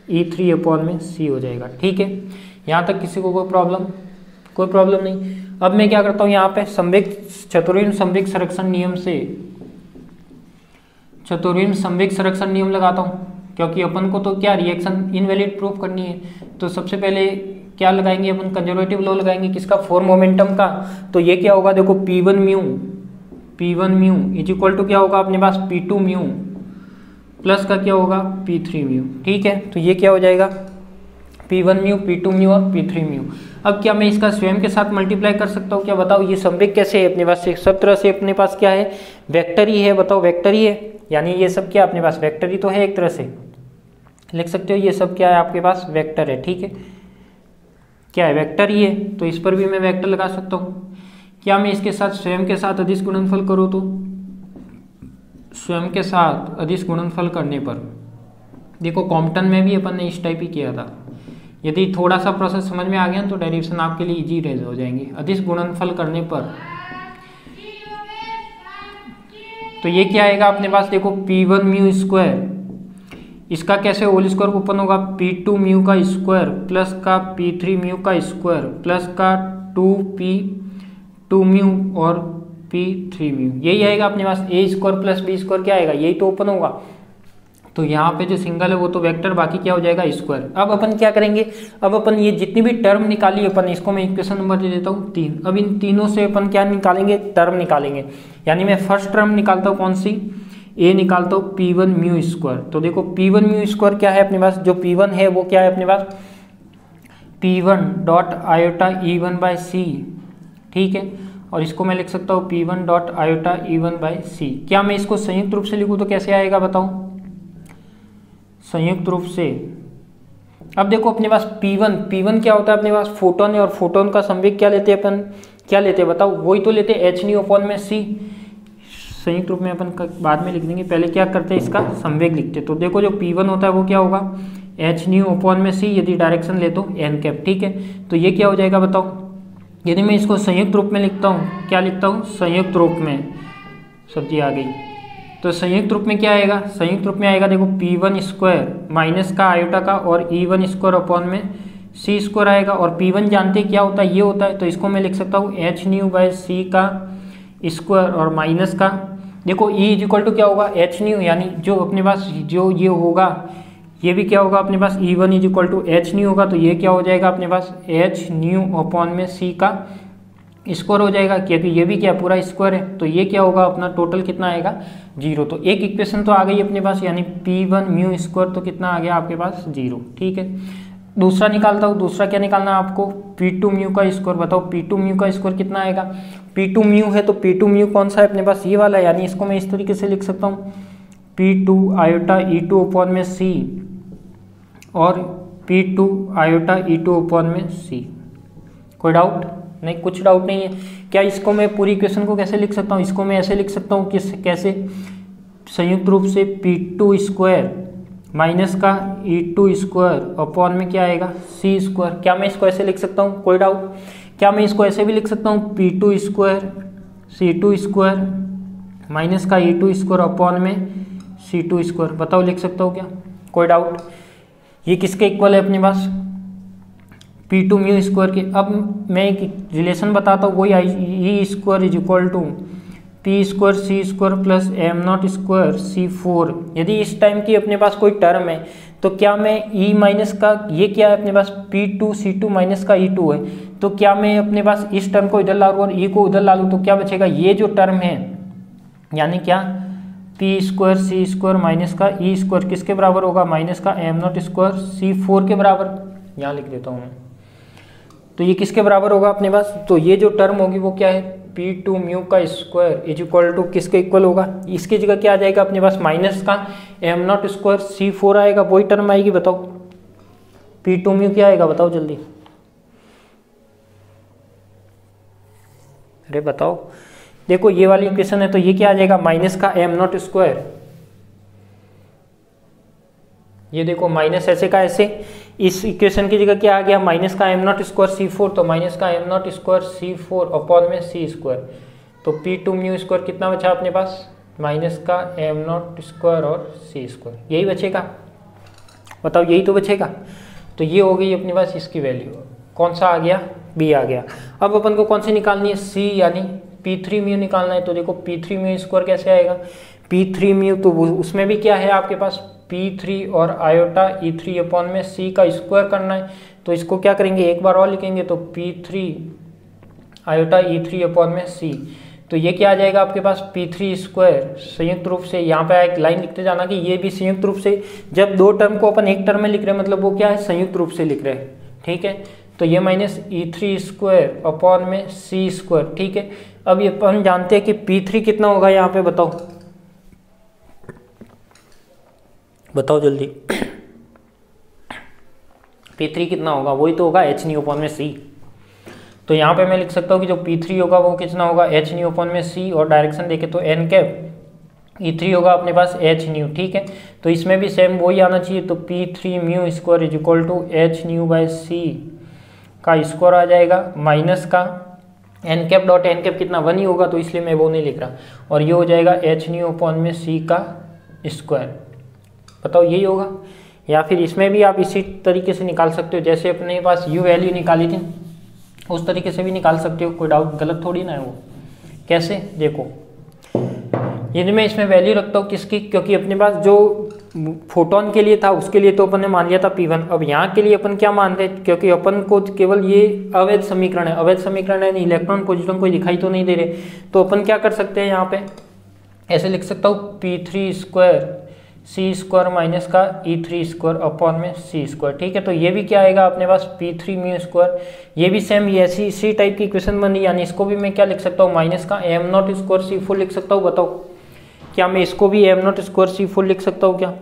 E3 अपॉन में C हो जाएगा। ठीक है, यहाँ तक किसी को कोई प्रॉब्लम, कोई प्रॉब्लम नहीं। अब मैं क्या करता हूँ यहाँ पे संवेग, चतुर्विम संवेग संरक्षण नियम से, चतुर्विम संवेग संरक्षण नियम लगाता हूँ, क्योंकि अपन को तो क्या रिएक्शन इनवैलिड प्रूफ करनी है। तो सबसे पहले क्या लगाएंगे अपन, कंजर्वेटिव लॉ लगाएंगे किसका, फोर मोमेंटम का। तो ये क्या होगा, देखो P1 mu is equal to क्या होगा अपने पास, P2 म्यू प्लस का क्या होगा, P3 म्यू। ठीक है, तो ये क्या हो जाएगा, P1 म्यू, P2 म्यू और P3 म्यू। अब क्या मैं इसका स्वयं के साथ मल्टीप्लाई कर सकता हूँ क्या, बताओ। ये संवेग कैसे है अपने पास, से सब तरह से अपने पास क्या है, वेक्टर ही है। बताओ वेक्टर ही है, यानी ये सब क्या अपने पास वेक्टर ही तो है, एक तरह से लिख सकते हो। ये सब क्या है आपके पास, वेक्टर है। ठीक है, क्या है, वेक्टर ही है, तो इस पर भी मैं वेक्टर लगा सकता हूँ। क्या मैं इसके साथ स्वयं के साथ अदिश गुणनफल करूँ, तो स्वयं के साथ अदिश गुणनफल करने पर, देखो कॉम्पटन में भी अपन ने इस टाइप ही किया था। यदि थोड़ा सा प्रोसेस समझ में आ गया तो डेरिवेशन आपके लिए इजी रेज हो जाएंगे। अदिश गुणनफल करने पर तो ये क्या आएगा अपने पास, देखो P1 म्यू स्क्वायर, इसका कैसे होल स्क्वायर ओपन होगा, P2 म्यू का स्क्वायर प्लस का P3 म्यू का स्क्वायर प्लस का 2P2 म्यू और P3 म्यू, यही आएगा अपने पास। ए स्क्वायर प्लस बी स्क्वायर क्या आएगा, यही तो ओपन होगा। तो यहाँ पे जो सिंगल है वो तो वेक्टर, बाकी क्या हो जाएगा, स्क्वायर। अब अपन क्या करेंगे, अब अपन ये जितनी भी टर्म निकाली अपन, इसको मैं इक्वेशन नंबर दे देता हूँ 3। अब इन तीनों से अपन क्या निकालेंगे, टर्म निकालेंगे। यानी मैं फर्स्ट टर्म निकालता हूँ कौन सी, ए निकालता हूँ P1 म्यू स्क्वायर। तो देखो P1 म्यू स्क्वायर क्या है अपने पास, जो P1 है वो क्या है अपने पास, P1 dot iota E1 by C. ठीक है, और इसको मैं लिख सकता हूँ P1 dot iota E1 by सी। क्या मैं इसको संयुक्त रूप से लिखूँ तो कैसे आएगा बताओ, संयुक्त रूप से। अब देखो अपने पास P1 क्या होता है अपने पास, फोटोन है, और फोटोन का संवेग क्या लेते हैं अपन, क्या लेते हैं बताओ, वही तो लेते हैं h अपॉन में c। संयुक्त रूप में अपन बाद में लिख देंगे, पहले क्या करते हैं इसका संवेग लिखते। तो देखो जो P1 होता है वो क्या होगा, h अपॉन में c, यदि डायरेक्शन ले तो n कैप। ठीक है, तो ये क्या हो जाएगा बताओ। यदि मैं इसको संयुक्त रूप में लिखता हूँ, क्या लिखता हूँ, संयुक्त रूप में, सब्जी आ गई, तो संयुक्त रूप में क्या आएगा, संयुक्त रूप में आएगा देखो P1 स्क्वायर माइनस का आयोटा का और E1 स्क्वायर अपॉन में C स्क्वायर आएगा। और P1 जानते क्या होता है, ये होता है, तो इसको मैं लिख सकता हूँ h न्यू बाय सी का स्क्वायर और माइनस का, देखो E इज इक्वल टू क्या होगा एच न्यू, यानी जो अपने पास जो ये होगा ये भी क्या होगा अपने पास E1 is equal to H nu होगा, तो ये क्या हो जाएगा अपने पास एच न्यू अपॉन में सी का स्क्वायर हो जाएगा, क्योंकि ये भी क्या पूरा स्क्वायर है, तो ये क्या होगा अपना टोटल कितना आएगा 0। तो एक इक्वेशन तो आ गई अपने पास, यानी P1 म्यू स्क्वायर तो कितना आ गया आपके पास 0। ठीक है, दूसरा निकालता हूँ। दूसरा क्या निकालना है आपको P2 म्यू का स्क्वायर। बताओ P2 म्यू का स्क्वायर कितना आएगा। P2 म्यू है तो P2 म्यू कौन सा है अपने पास, ये वाला है, यानी इसको मैं इस तरीके से लिख सकता हूँ P2 आयोटा E2 अपॉन में C और P2 आयोटा E2 अपॉन में C। कोई डाउट नहीं, कुछ डाउट नहीं है क्या। इसको मैं पूरी इक्वेशन को कैसे लिख सकता हूँ, इसको मैं ऐसे लिख सकता हूँ किस कैसे, संयुक्त रूप से P2 स्क्वायर माइनस का E2 स्क्वायर अपॉन में क्या आएगा C स्क्वायर। क्या मैं इसको ऐसे लिख सकता हूँ, कोई डाउट। क्या मैं इसको ऐसे भी लिख सकता हूँ P2 square C2 square minus का E2 स्क्वायर अपॉन में C2 स्क्वायर। बताओ लिख सकता हूँ क्या, कोई डाउट। ये किसके इक्वल है अपने पास P2 म्यू स्क्वायर के। अब मैं एक रिलेशन बताता हूँ, वही E square is equal to P square C square plus M nought square C4। यदि इस टाइम की अपने पास कोई टर्म है तो क्या मैं E माइनस का, ये क्या है अपने पास P2 C2 माइनस का E2 है, तो क्या मैं अपने पास इस टर्म को इधर ला लूँ और E को उधर ला लूँ, तो क्या बचेगा ये जो टर्म है, यानी क्या P square C square minus का E स्क्वायर किसके बराबर होगा माइनस का एम नॉट स्क्वायर C4 के बराबर। यहाँ लिख देता हूँ मैं, तो ये किसके बराबर होगा अपने पास, तो ये जो टर्म होगी वो क्या है P2 म्यू का स्क्वायर इज इक्वल टू किसके इक्वल होगा, इसकी जगह क्या आ जाएगा अपने पास माइनस का एम नॉट स्क्वायर C4 आएगा, वही टर्म आएगी। बताओ P2 म्यू क्या आएगा, बताओ जल्दी, अरे बताओ। देखो ये वाली इक्वेशन है तो ये क्या आ जाएगा माइनस का एम नॉट स्क्वायर, ये देखो माइनस ऐसे का ऐसे, इस इक्वेशन की जगह क्या आ गया माइनस का एम नॉट स्क्वायर C4, तो माइनस का M nought square C4 upon में C स्क्वायर। तो P2 म्यू स्क्वायर कितना बचा अपने पास माइनस का एम नॉट स्क्वायर और C स्क्वायर, यही बचेगा। बताओ यही तो बचेगा। तो ये हो गई अपने पास इसकी वैल्यू, कौन सा आ गया B आ गया। अब अपन को कौन सी निकालनी है C, यानी P3 म्यू निकालना है। तो देखो P3 म्यू स्क्वायर कैसे आएगा, P3 म्यू तो उसमें भी क्या है आपके पास P3 और आयोटा E3 अपॉन में C का स्क्वायर करना है, तो इसको क्या करेंगे एक बार और लिखेंगे, तो P3 आयोटा E3 अपॉन में C। तो ये क्या आ जाएगा आपके पास P3 स्क्वायर संयुक्त रूप से, यहाँ पे एक लाइन लिखते जाना कि ये भी संयुक्त रूप से, जब दो टर्म को अपन एक टर्म में लिख रहे हैं मतलब वो क्या है संयुक्त रूप से लिख रहे हैं। ठीक है, तो ये माइनस E3 स्क्वायर अपॉन में C स्क्वायर। ठीक है, अब ये अपन जानते हैं कि P3 कितना होगा यहाँ पे, बताओ बताओ जल्दी P3 कितना होगा, वही तो होगा एच न्यू अपॉन में C। तो यहाँ पे मैं लिख सकता हूँ कि जो P3 होगा वो कितना होगा एच न्यू अपॉन में C, और डायरेक्शन देखे तो n कैप E3 होगा अपने पास एच न्यू। ठीक है, तो इसमें भी सेम वही आना चाहिए, तो P3 mu square is equal to H nu by C का स्क्वायर आ जाएगा माइनस का n cap dot n cap कितना 1 ही होगा, तो इसलिए मैं वो नहीं लिख रहा, और ये हो जाएगा एच न्यू अपॉन में C का स्क्वायर। बताओ यही होगा, या फिर इसमें भी आप इसी तरीके से निकाल सकते हो, जैसे अपने पास U वैल्यू निकाली थी उस तरीके से भी निकाल सकते हो, कोई डाउट गलत थोड़ी ना है वो। कैसे, देखो यदि मैं इसमें वैल्यू रखता हूँ किसकी, क्योंकि अपने पास जो फोटोन के लिए था उसके लिए तो अपन ने मान लिया था P1, अब यहाँ के लिए अपन क्या मान रहे हैं, क्योंकि अपन को केवल ये अवैध समीकरण है, अवैध समीकरण है, इलेक्ट्रॉन पोजिट्रॉन कोई दिखाई तो नहीं दे रहे, तो अपन क्या कर सकते हैं यहाँ पे ऐसे लिख सकता हूँ P3 square C square minus का E3 स्क्वायर अपॉन में C स्क्वायर। ठीक है, तो ये भी क्या आएगा अपने पास P3 म्यू स्क्वायर, ये भी सेम ये ऐसी इसी टाइप की इक्वेशन बनी, यानी इसको भी मैं क्या लिख सकता हूँ माइनस का एम नॉट स्क्वायर C4 लिख सकता हूँ। बताओ क्या मैं इसको भी एम नॉट स्क्वायर C4 लिख सकता हूँ क्या,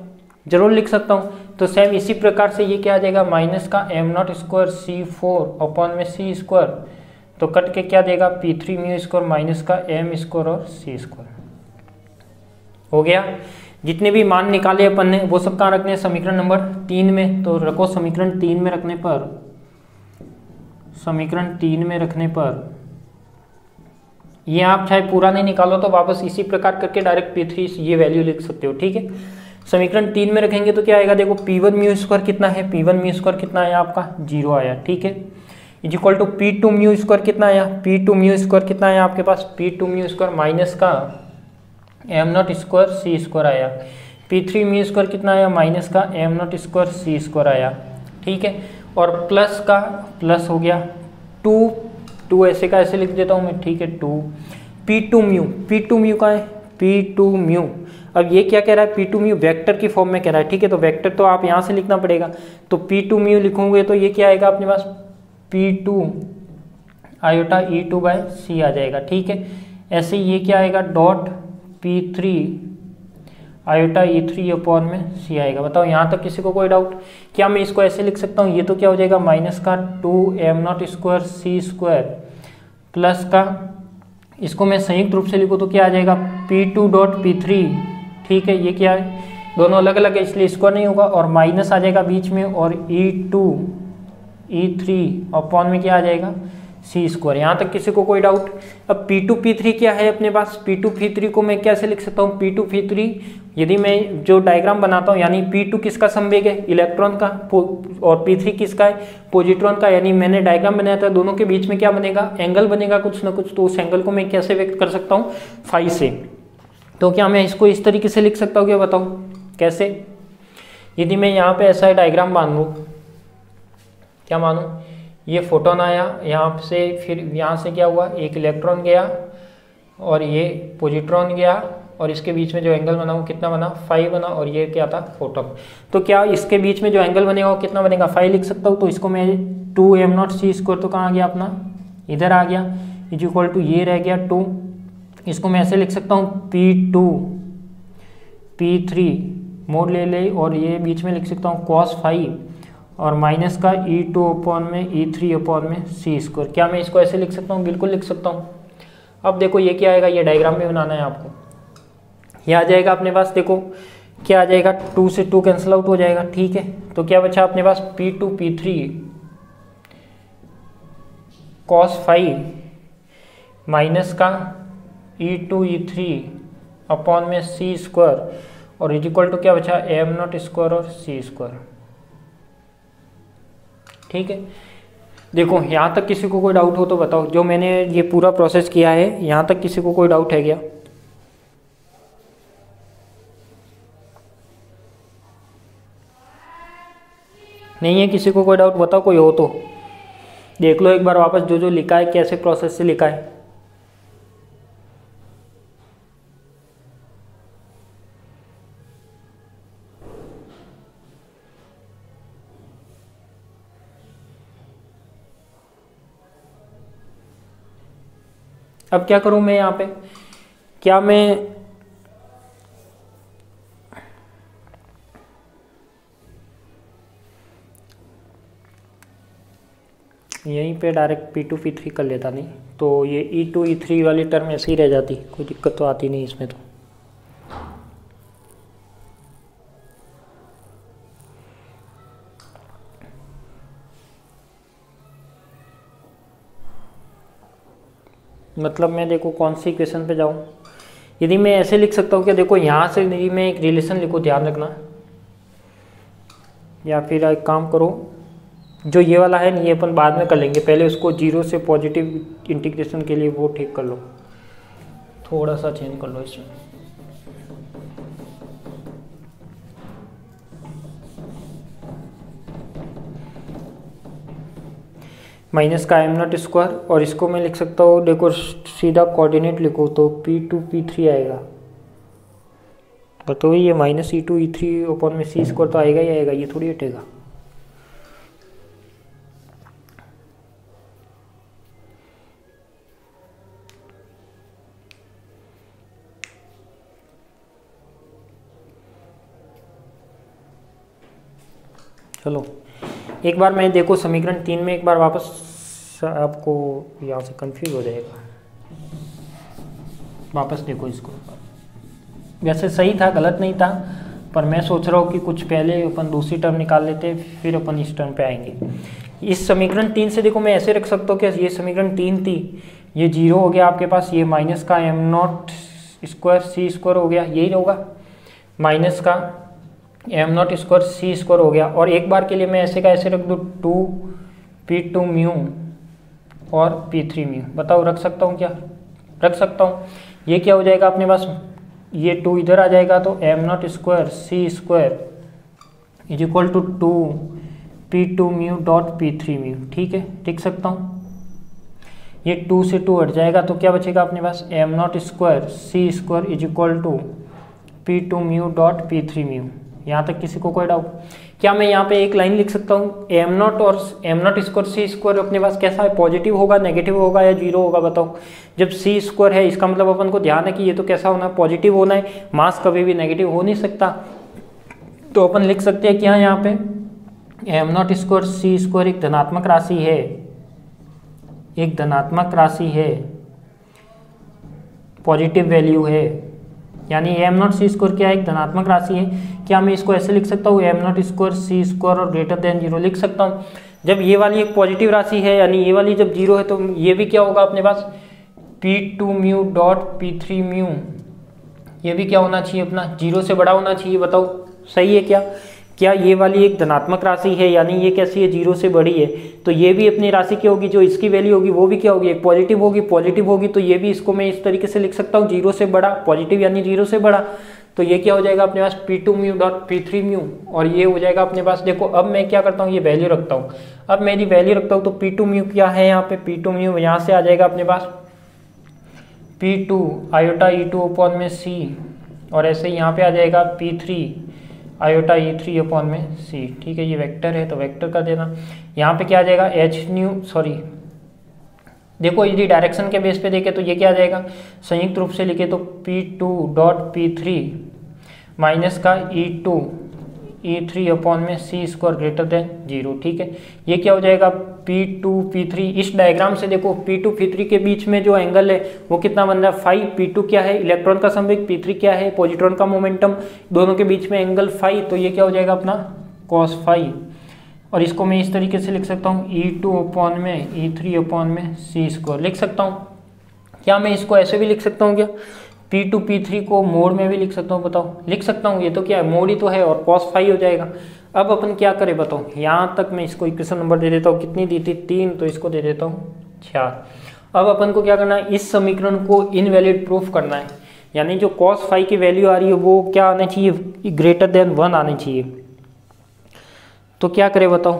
जरूर लिख सकता हूँ। तो सेम इसी प्रकार से ये क्या आ जाएगा माइनस का M nought square C4 upon में C स्क्वायर, तो कट के क्या देगा P3 म्यू स्क्वायर माइनस का एम स्क्वायर और C स्क्वायर। हो गया, जितने भी मान निकाले अपन ने वो सब कहाँ रखने हैं समीकरण नंबर 3 में, तो रखो समीकरण 3 में रखने पर, समीकरण 3 में रखने पर ये आप चाहे पूरा नहीं निकालो तो वापस इसी प्रकार करके डायरेक्ट P3 ये वैल्यू लिख सकते हो। ठीक है, समीकरण 3 में रखेंगे तो क्या आएगा, देखो P1 म्यू स्क्वायर कितना है, P1 म्यू स्क्वायर कितना आया आपका 0 आया। ठीक है, is equal to P2 mu square कितना आया, P2 म्यू स्क्वायर कितना आया आपके पास, P2 म्यू स्क्वायर माइनस का M nought square C square आया। P3 म्यू स्क्वायर कितना आया, माइनस का M nought square C square आया। ठीक है, और प्लस का प्लस हो गया 2 ऐसे का ऐसे लिख देता हूँ मैं। ठीक है, 2 P2 म्यू का है, P2 म्यू। अब ये क्या कह रहा है, P2 म्यू वेक्टर की फॉर्म में कह रहा है। ठीक है, तो वेक्टर तो आप यहाँ से लिखना पड़ेगा, तो P2 म्यू लिखोगे तो ये क्या आएगा अपने पास, P2 आयोटा E2 बाय सी आ जाएगा। ठीक है, ऐसे ये क्या आएगा, dot P3 iota E3 upon में सी आएगा। बताओ यहाँ तक किसी को कोई डाउट? क्या मैं इसको ऐसे लिख सकता हूँ, ये तो क्या हो जाएगा, माइनस का 2m nought square C square plus का, इसको मैं संयुक्त रूप से लिखूँ तो क्या आ जाएगा, P2 डॉट P3। ठीक है, ये क्या है, दोनों अलग अलग है इसलिए स्क्वायर नहीं होगा, और माइनस आ जाएगा बीच में, और E2 E3 अपॉन में क्या आ जाएगा, सी स्क्वायर। यहाँ तक किसी को कोई डाउट? अब P2 P3 क्या है अपने पास, P2 P3 को मैं कैसे लिख सकता हूँ, P2 P3 यदि मैं जो डायग्राम बनाता हूँ, यानी P2 किसका संवेग है, इलेक्ट्रॉन का, और P3 किसका है, पॉजिट्रॉन का, यानी मैंने डायग्राम बनाया था, दोनों के बीच में क्या बनेगा, एंगल बनेगा कुछ ना कुछ। तो उस एंगल को मैं कैसे व्यक्त कर सकता हूँ, फाई से। तो क्या मैं इसको इस तरीके से लिख सकता हूँ, क्या बताऊँ कैसे? यदि मैं यहाँ पे ऐसा डायग्राम मान लूँ, क्या मानूँ, ये फोटोन आया यहाँ से, फिर यहाँ से क्या हुआ, एक इलेक्ट्रॉन गया और ये पॉजिट्रॉन गया, और इसके बीच में जो एंगल बना वो कितना बना, फाई बना, और ये क्या था, फोटोन। तो क्या इसके बीच में जो एंगल बनेगा वो कितना बनेगा, फाई लिख सकता हूँ। तो इसको मैं 2m नॉट सी स्क्वायर, तो कहाँ आ गया अपना, इधर आ गया, इज इक्वल टू ये रह गया 2। इसको मैं ऐसे लिख सकता हूँ P2 P3 मोड ले ले, और ये बीच में लिख सकता हूँ cos फाई, और माइनस का E2 अपॉन में E3 अपॉन में सी स्क्वायर। क्या मैं इसको ऐसे लिख सकता हूँ? बिल्कुल लिख सकता हूँ। अब देखो ये क्या आएगा, ये डायग्राम भी बनाना है आपको। ये आ जाएगा अपने पास, देखो क्या आ जाएगा, 2 से 2 कैंसिल आउट हो जाएगा। ठीक है, तो क्या बचा अपने पास, P2 P3 cos phi minus का E2 E3 अपॉन में सी स्क्वायर, और इज इक्वल टू क्या बचा, एम नॉट स्क्वायर और सी स्क्वायर। ठीक है, देखो यहाँ तक किसी को कोई डाउट हो तो बताओ, जो मैंने ये पूरा प्रोसेस किया है यहाँ तक किसी को कोई डाउट है क्या? नहीं है किसी को कोई डाउट? बताओ कोई हो तो देख लो एक बार वापस, जो जो लिखा है कैसे प्रोसेस से लिखा है। अब क्या करूं मैं यहाँ पे, क्या मैं यहीं पे डायरेक्ट P2 P3 कर लेता, नहीं तो ये E2 E3 वाली टर्म ऐसे ही रह जाती, कोई दिक्कत तो आती नहीं इसमें। तो मतलब मैं देखो कौन सी इक्वेशन पे जाऊं, यदि मैं ऐसे लिख सकता हूँ कि देखो यहाँ से यदि मैं एक रिलेशन लिखूँ, ध्यान रखना, या फिर एक काम करो, जो ये वाला है ये अपन बाद में कर लेंगे, पहले उसको 0 से पॉजिटिव इंटीग्रेशन के लिए वो ठीक कर लो, थोड़ा सा चेंज कर लो इसमें। माइनस का एम नॉट स्क्वायर, और इसको मैं लिख सकता हूँ, देखो सीधा कोऑर्डिनेट लिखो तो P2 P3 आएगा। बताओ ये माइनस E2 E3 अपॉन में सी स्क्वायर तो आएगा ही आएगा, ये थोड़ी हटेगा। चलो एक बार मैं देखो समीकरण 3 में एक बार वापस, आपको यहाँ से कंफ्यूज हो जाएगा, वापस देखो इसको। वैसे सही था, गलत नहीं था, पर मैं सोच रहा हूँ कि कुछ पहले अपन दूसरी टर्म निकाल लेते, फिर अपन इस टर्म पे आएंगे। इस समीकरण 3 से देखो मैं ऐसे रख सकता हूँ कि ये समीकरण 3 थी, ये 0 हो गया आपके पास, ये माइनस का M nought square C square हो गया, यही होगा, माइनस का M nought square C square हो गया। और एक बार के लिए मैं ऐसे का ऐसे रख दूँ 2P2 म्यू और P3 म्यू। बताओ रख सकता हूँ क्या? रख सकता हूँ। ये क्या हो जाएगा अपने पास, ये 2 इधर आ जाएगा तो m0 square C square is equal to 2 p2 mu dot p3 mu. ठीक है, लिख सकता हूँ। ये 2 से 2 हट जाएगा तो क्या बचेगा अपने पास, m0 square C square is equal to p2 mu dot p3 mu. यहाँ तक किसी को कोई डाउट? क्या मैं यहाँ पे एक लाइन लिख सकता हूँ, m0 और m0 स्क्वायर सी स्क्वायर अपने पास कैसा है, पॉजिटिव होगा, नेगेटिव होगा या जीरो होगा? बताओ। जब सी स्क्वायर है इसका मतलब अपन को ध्यान है कि ये तो कैसा होना है, पॉजिटिव होना है, मास कभी भी नेगेटिव हो नहीं सकता। तो अपन लिख सकते हैं क्या यहाँ पे, m0 स्क्वायर सी स्क्वायर एक धनात्मक राशि है, एक धनात्मक राशि है, पॉजिटिव वैल्यू है, यानी m0 सी स्क्वायर क्या है, एक धनात्मक राशि है। क्या मैं इसको ऐसे लिख सकता हूँ, m0 स्क्वायर सी स्क्वायर और ग्रेटर देन जीरो लिख सकता हूँ। जब ये वाली एक पॉजिटिव राशि है यानी ये वाली जब जीरो है तो ये भी क्या होगा अपने पास, p2 mu dot p3 mu, ये भी क्या होना चाहिए अपना, जीरो से बड़ा होना चाहिए। बताओ सही है क्या? क्या ये वाली एक धनात्मक राशि है यानी ये कैसी है, जीरो से बड़ी है, तो ये भी अपनी राशि क्या होगी, जो इसकी वैल्यू होगी वो भी क्या होगी, एक पॉजिटिव होगी। पॉजिटिव होगी तो ये भी, इसको मैं इस तरीके से लिख सकता हूँ, जीरो से बड़ा, पॉजिटिव यानी जीरो से बड़ा। तो ये क्या हो जाएगा अपने पास, p2 mu dot p3 mu, और ये हो जाएगा अपने पास। देखो अब मैं क्या करता हूँ, ये वैल्यू रखता हूँ। अब मेरी वैल्यू रखता हूँ तो p2 म्यू क्या है यहाँ पे, p2 म्यू यहाँ से आ जाएगा अपने पास p2 आयोटा e2 अपॉन में c, और ऐसे यहाँ पे आ जाएगा p3 आयोटा e3 अपॉन में c। ठीक है, ये वेक्टर है तो वेक्टर कर देना। यहाँ पे क्या आ जाएगा, देखो यदि डायरेक्शन के बेस पे देखे तो ये क्या आ जाएगा, संयुक्त रूप से लिखे तो p2 डॉट p3 माइनस का e3 अपॉन में c square greater than zero. ठीक है, ये क्या हो जाएगा, p2 p3। इस डायग्राम से देखो p2 p3 के बीच में जो एंगल है वो कितना बन रहा है, फाई। p2 क्या है, इलेक्ट्रॉन का संवेग, p3 क्या है, पॉजिट्रॉन का मोमेंटम, दोनों के बीच में एंगल फाई, तो ये क्या हो जाएगा अपना कॉस फाई। और इसको मैं इस तरीके से लिख सकता हूँ, e2 अपॉन में e3 अपॉन में c स्क्वायर लिख सकता हूँ। क्या मैं इसको ऐसे भी लिख सकता हूँ क्या, p2 p3 को मोड में भी लिख सकता हूँ? बताओ, लिख सकता हूँ। ये तो क्या है, मोड ही तो है, और cos फाई हो जाएगा। अब अपन क्या करें बताओ, यहाँ तक मैं इसको इक्वेशन नंबर दे देता हूँ, कितनी दी थी 3, तो इसको दे देता हूँ 4। अब अपन को क्या करना है, इस समीकरण को इनवैलिड प्रूफ करना है, यानी जो cos फाई की वैल्यू आ रही है वो क्या आना चाहिए, ग्रेटर देन 1 आनी चाहिए। तो क्या करें बताओ,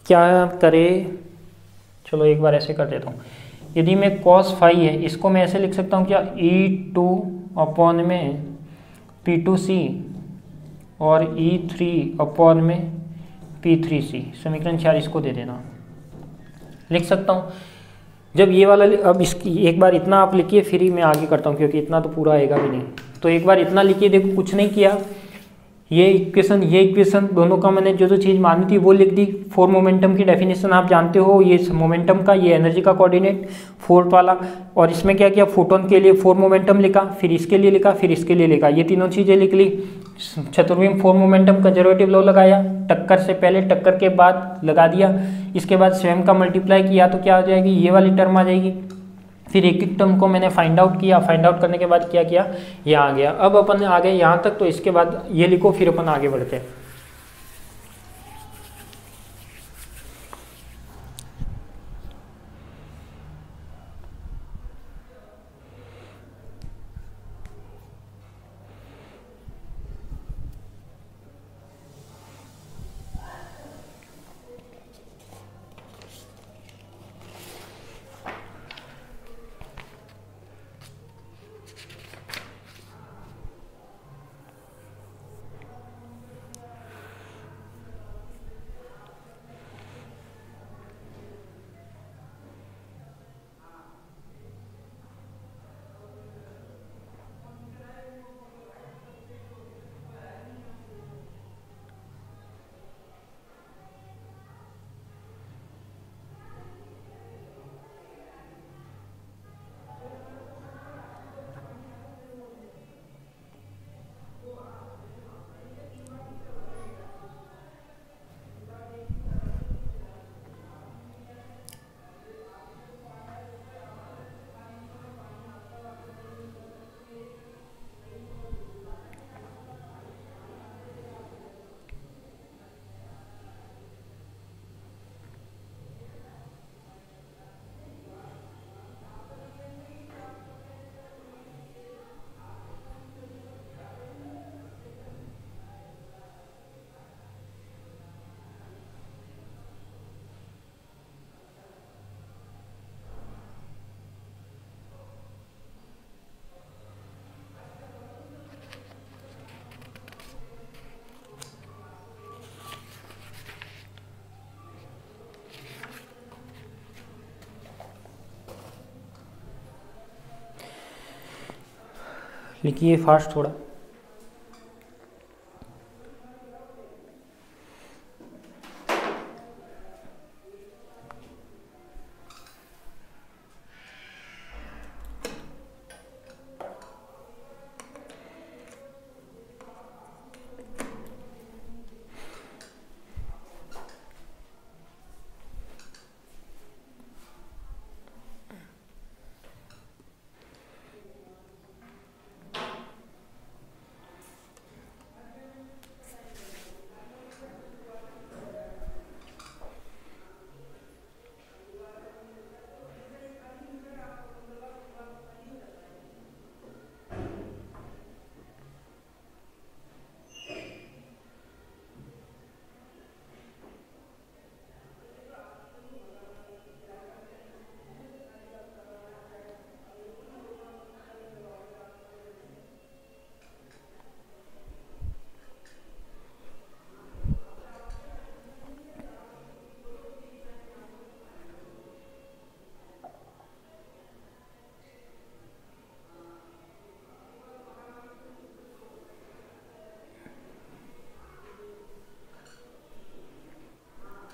क्या करें, चलो एक बार ऐसे कर देता हूँ। यदि मैं cos फाई है इसको मैं ऐसे लिख सकता हूँ क्या, e2 अपॉन में p2c और e3 अपॉन में p3c, समीकरण 4 इसको दे देना, लिख सकता हूँ। जब ये वाला, अब इसकी एक बार इतना आप लिखिए, फिर ही मैं आगे करता हूँ क्योंकि इतना तो पूरा आएगा भी नहीं। तो एक बार इतना लिखिए, देखो कुछ नहीं किया, ये इक्वेशन दोनों का मैंने जो चीज़ मानी थी वो लिख दी। फोर मोमेंटम की डेफिनेशन आप जानते हो, ये मोमेंटम का, ये एनर्जी का कोऑर्डिनेट फोर्थ वाला, और इसमें क्या किया, फोटोन के लिए फोर मोमेंटम लिखा, फिर इसके लिए लिखा, फिर इसके लिए लिखा, ये तीनों चीज़ें लिख ली। चतुर्विम फोर मोमेंटम कंजर्वेटिव लॉ लगाया, टक्कर से पहले टक्कर के बाद लगा दिया, इसके बाद स्वयं का मल्टीप्लाई किया तो क्या आ जाएगी, ये वाली टर्म आ जाएगी। फिर एक एक टर्म को मैंने फाइंड आउट किया, फाइंड आउट करने के बाद क्या किया, ये आ गया। अब अपन आ गए यहाँ तक, तो इसके बाद ये लिखो, फिर अपन आगे बढ़ते हैं। लिखिए फास्ट थोड़ा।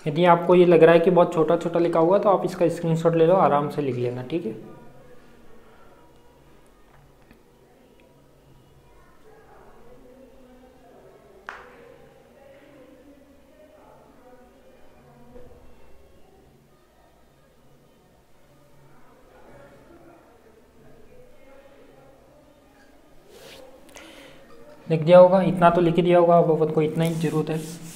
यदि आपको ये लग रहा है कि बहुत छोटा छोटा लिखा हुआ तो आप इसका स्क्रीनशॉट ले लो, आराम से लिख लेना, ठीक है। लिख दिया होगा, इतना तो लिख दिया होगा, अब अपन को इतना ही जरूरत है।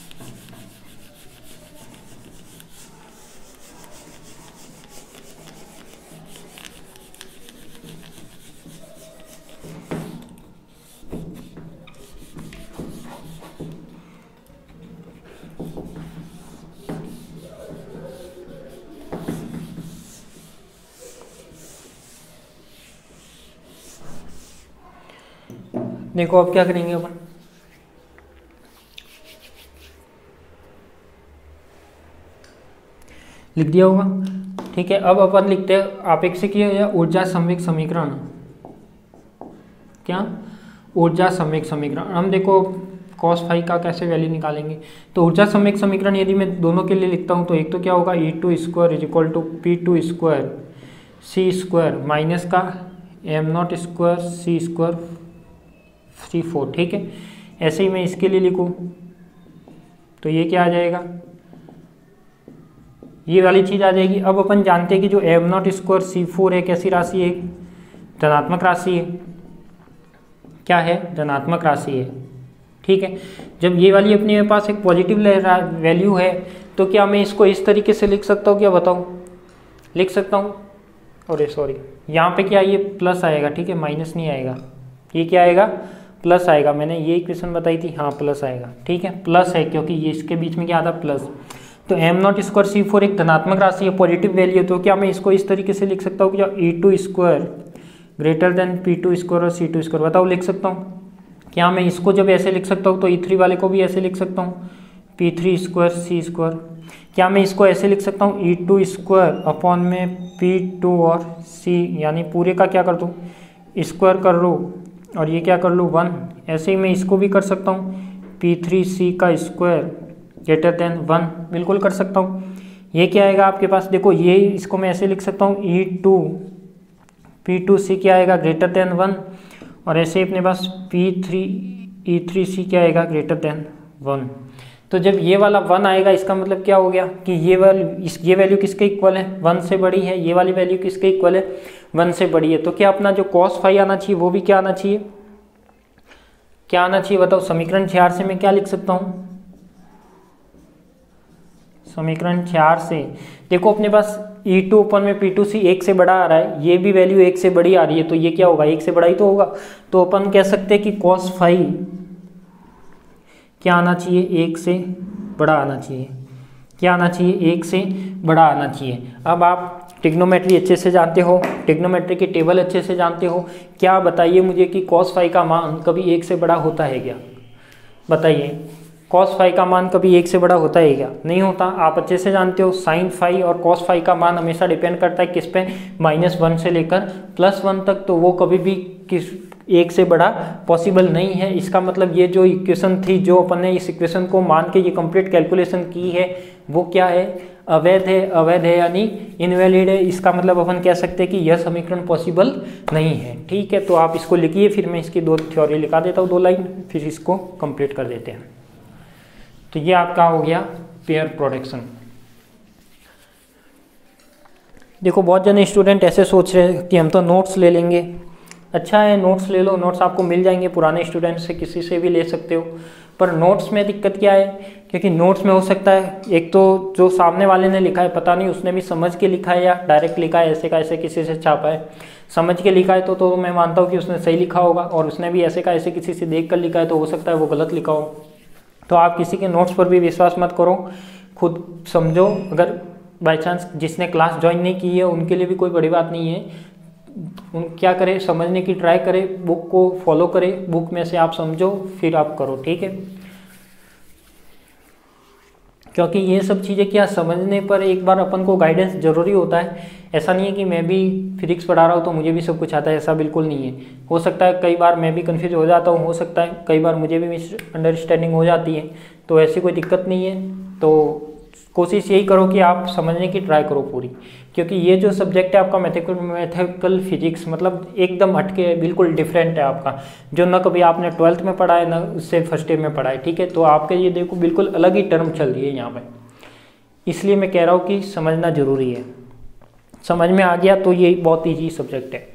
देखो अब क्या करेंगे अपन, लिख दिया होगा, ठीक है। अब अपन लिखते हैं आपेक्षिकीय या ऊर्जा संवेग समीकरण। क्या? ऊर्जा संवेग समीकरण। हम देखो cos फाई का कैसे वैल्यू निकालेंगे। तो ऊर्जा संवेग समीकरण यदि मैं दोनों के लिए लिखता हूं तो एक तो क्या होगा, E2 square is equal to P2 square C square minus का M0 square C square C4, ठीक है। ऐसे ही मैं इसके लिए लिखूं तो ये क्या आ जाएगा, ये वाली चीज आ जाएगी। अब अपन जानते हैं कि जो M0 स्क्वायर C4 है कैसी राशि है, धनात्मक राशि है। क्या है? धनात्मक राशि है, ठीक है। जब ये वाली अपने पास एक पॉजिटिव वैल्यू है तो क्या मैं इसको इस तरीके से लिख सकता हूँ, क्या बताऊँ? लिख सकता हूँ, अरे सॉरी, यहाँ पे क्या ये प्लस आएगा, ठीक है, माइनस नहीं आएगा। ये क्या आएगा? प्लस आएगा। मैंने ये इक्वेशन बताई थी, हाँ प्लस आएगा, ठीक है। प्लस है क्योंकि ये इसके बीच में क्या आता है, प्लस। तो M0 स्क्वायर C4 एक धनात्मक राशि है, पॉजिटिव वैल्यू है। तो क्या मैं इसको इस तरीके से लिख सकता हूँ कि E2 square greater than P2 square और C2 स्क्वायर, बताओ लिख सकता हूँ? क्या मैं इसको जब ऐसे लिख सकता हूँ तो E3 वाले को भी ऐसे लिख सकता हूँ, P3 स्क्वायर C स्क्वायर। क्या मैं इसको ऐसे लिख सकता हूँ, E2 स्क्वायर अपॉन में P2 और C, यानी पूरे का क्या कर दूँ, स्क्वायर कर लूँ और ये क्या कर लूँ 1। ऐसे ही मैं इसको भी कर सकता हूँ, P3C का स्क्वायर ग्रेटर देन 1, बिल्कुल कर सकता हूँ। ये क्या आएगा आपके पास, देखो ये इसको मैं ऐसे लिख सकता हूँ, E2 P2C क्या आएगा, ग्रेटर देन 1, और ऐसे अपने पास E3C क्या आएगा, ग्रेटर देन 1। तो जब ये वाला 1 आएगा इसका मतलब क्या हो गया कि ये वैल्यू किसके इक्वल है, 1 से बड़ी है। ये वाली वैल्यू किसके इक्वल है, 1 से बड़ी है। तो क्या अपना जो cos फाई आना चाहिए वो भी क्या आना चाहिए, क्या आना चाहिए बताओ? समीकरण 4 से मैं क्या लिख सकता हूँ, समीकरण 4 से देखो अपने पास E2 ओपन में P2C 1 से बड़ा आ रहा है, ये भी वैल्यू 1 से बड़ी आ रही है, तो ये क्या होगा, 1 से बड़ा ही तो होगा। तो अपन कह सकते हैं कि cos फाई क्या आना चाहिए, 1 से बड़ा आना चाहिए। क्या आना चाहिए, 1 से बड़ा आना चाहिए। अब आप ट्रिग्नोमेट्री अच्छे से जानते हो, ट्रिग्नोमेट्री की टेबल अच्छे से जानते हो, क्या बताइए मुझे कि cos फाई का मान कभी 1 से बड़ा होता है क्या? बताइए, cos फाई का मान कभी 1 से बड़ा होता है क्या? नहीं होता। आप अच्छे से जानते हो sin फाई और cos फाई का मान हमेशा डिपेंड करता है किस पे, -1 से लेकर +1 तक। तो वो कभी भी किस 1 से बड़ा पॉसिबल नहीं है। इसका मतलब ये जो इक्वेशन थी, जो अपन ने इस इक्वेशन को मान के ये कंप्लीट कैलकुलेशन की है, वो क्या है, अवैध है। अवैध है यानी इनवैलिड है। इसका मतलब अपन कह सकते हैं कि यह समीकरण पॉसिबल नहीं है। ठीक है, तो आप इसको लिखिए, फिर मैं इसकी 2 थ्योरी लिखा देता हूँ, 2 लाइन, फिर इसको कंप्लीट कर देते हैं। तो ये आपका हो गया पेयर प्रोडक्शन। देखो बहुत जने स्टूडेंट ऐसे सोच रहे हैं कि हम तो नोट्स ले लेंगे। अच्छा है, नोट्स ले लो, नोट्स आपको मिल जाएंगे, पुराने स्टूडेंट से किसी से भी ले सकते हो। पर नोट्स में दिक्कत क्या है, क्योंकि नोट्स में हो सकता है एक तो जो सामने वाले ने लिखा है पता नहीं उसने भी समझ के लिखा है या डायरेक्ट लिखा है, ऐसे का ऐसे किसी से छापा है। समझ के लिखा है तो मैं मानता हूँ कि उसने सही लिखा होगा, और उसने भी ऐसे का ऐसे किसी से देख कर लिखा है तो हो सकता है वो गलत लिखा हो। तो आप किसी के नोट्स पर भी विश्वास मत करो, खुद समझो। अगर बाई चांस जिसने क्लास ज्वाइन नहीं की है उनके लिए भी कोई बड़ी बात नहीं है। उन क्या करें, समझने की ट्राई करें, बुक को फॉलो करें, बुक में से आप समझो फिर आप करो। ठीक है, क्योंकि ये सब चीज़ें क्या समझने पर एक बार अपन को गाइडेंस जरूरी होता है। ऐसा नहीं है कि मैं भी फिजिक्स पढ़ा रहा हूँ तो मुझे भी सब कुछ आता है, ऐसा बिल्कुल नहीं है। हो सकता है कई बार मैं भी कंफ्यूज हो जाता हूँ, हो सकता है कई बार मुझे भी मिसअंडरस्टैंडिंग हो जाती है, तो ऐसी कोई दिक्कत नहीं है। तो कोशिश यही करो कि आप समझने की ट्राई करो पूरी, क्योंकि ये जो सब्जेक्ट है आपका मैथमेटिकल फिजिक्स, मतलब एकदम हटके है, बिल्कुल डिफरेंट है आपका, जो न कभी आपने 12th में पढ़ा है ना उससे फर्स्ट ईयर में पढ़ा है। ठीक है, तो आपके ये देखो बिल्कुल अलग ही टर्म चल रही है यहाँ पे, इसलिए मैं कह रहा हूँ कि समझना जरूरी है। समझ में आ गया तो ये बहुत ईजी सब्जेक्ट है।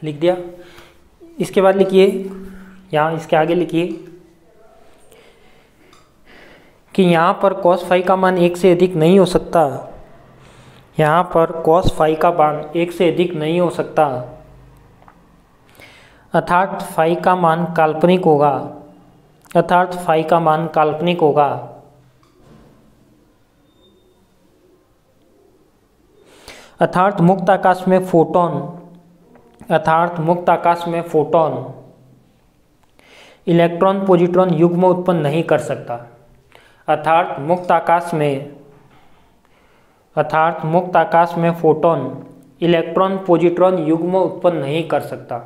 लिख दिया। इसके बाद लिखिए, यहाँ इसके आगे लिखिए कि यहाँ पर cos फाई का मान 1 से अधिक नहीं हो सकता। यहाँ पर cos फाई का मान 1 से अधिक नहीं हो सकता, अर्थात फाई का मान काल्पनिक होगा। अर्थात फाई का मान काल्पनिक होगा। अर्थात मुक्त आकाश में फोटोन, अर्थात मुक्त आकाश में फोटोन इलेक्ट्रॉन पॉजिट्रॉन युग्म उत्पन्न नहीं कर सकता। अर्थात मुक्त आकाश में, अर्थात मुक्त आकाश में फोटोन इलेक्ट्रॉन पॉजिट्रॉन युग्म उत्पन्न नहीं कर सकता।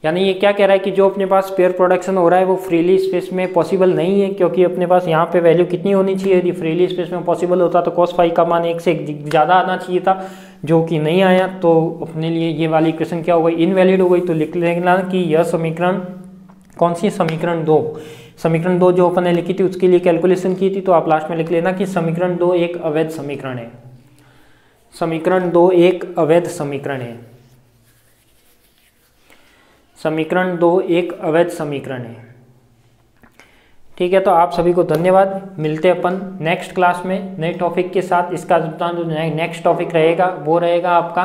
यानी ये क्या कह रहा है कि जो अपने पास पेयर प्रोडक्शन हो रहा है वो फ्रीली स्पेस में पॉसिबल नहीं है, क्योंकि अपने पास यहाँ पे वैल्यू कितनी होनी चाहिए। यदि फ्रीली स्पेस में पॉसिबल होता तो cos फाई का मान 1 से ज़्यादा आना चाहिए था, जो कि नहीं आया। तो अपने लिए ये वाली इक्वेशन क्या हो गई, इनवैलिड हो गई। तो लिख लेना कि यह समीकरण कौन सी, समीकरण 2, समीकरण 2 जो अपन ने लिखी थी उसके लिए कैलकुलेशन की थी, तो आप लास्ट में लिख लेना कि समीकरण 2 एक अवैध समीकरण है। समीकरण 2 एक अवैध समीकरण है। समीकरण 2 एक अवैध समीकरण है। ठीक है, तो आप सभी को धन्यवाद। मिलते हैं अपन नेक्स्ट क्लास में नए टॉपिक के साथ। इसका जो नेक्स्ट टॉपिक रहेगा वो रहेगा आपका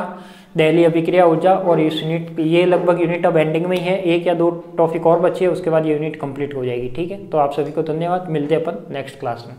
दहली अभिक्रिया ऊर्जा, और इस यूनिट ये लगभग यूनिट अब एंडिंग में ही है, 1 या 2 टॉपिक और बचे, उसके बाद ये यूनिट कंप्लीट हो जाएगी। ठीक है, तो आप सभी को धन्यवाद। मिलते हैं अपन नेक्स्ट क्लास में।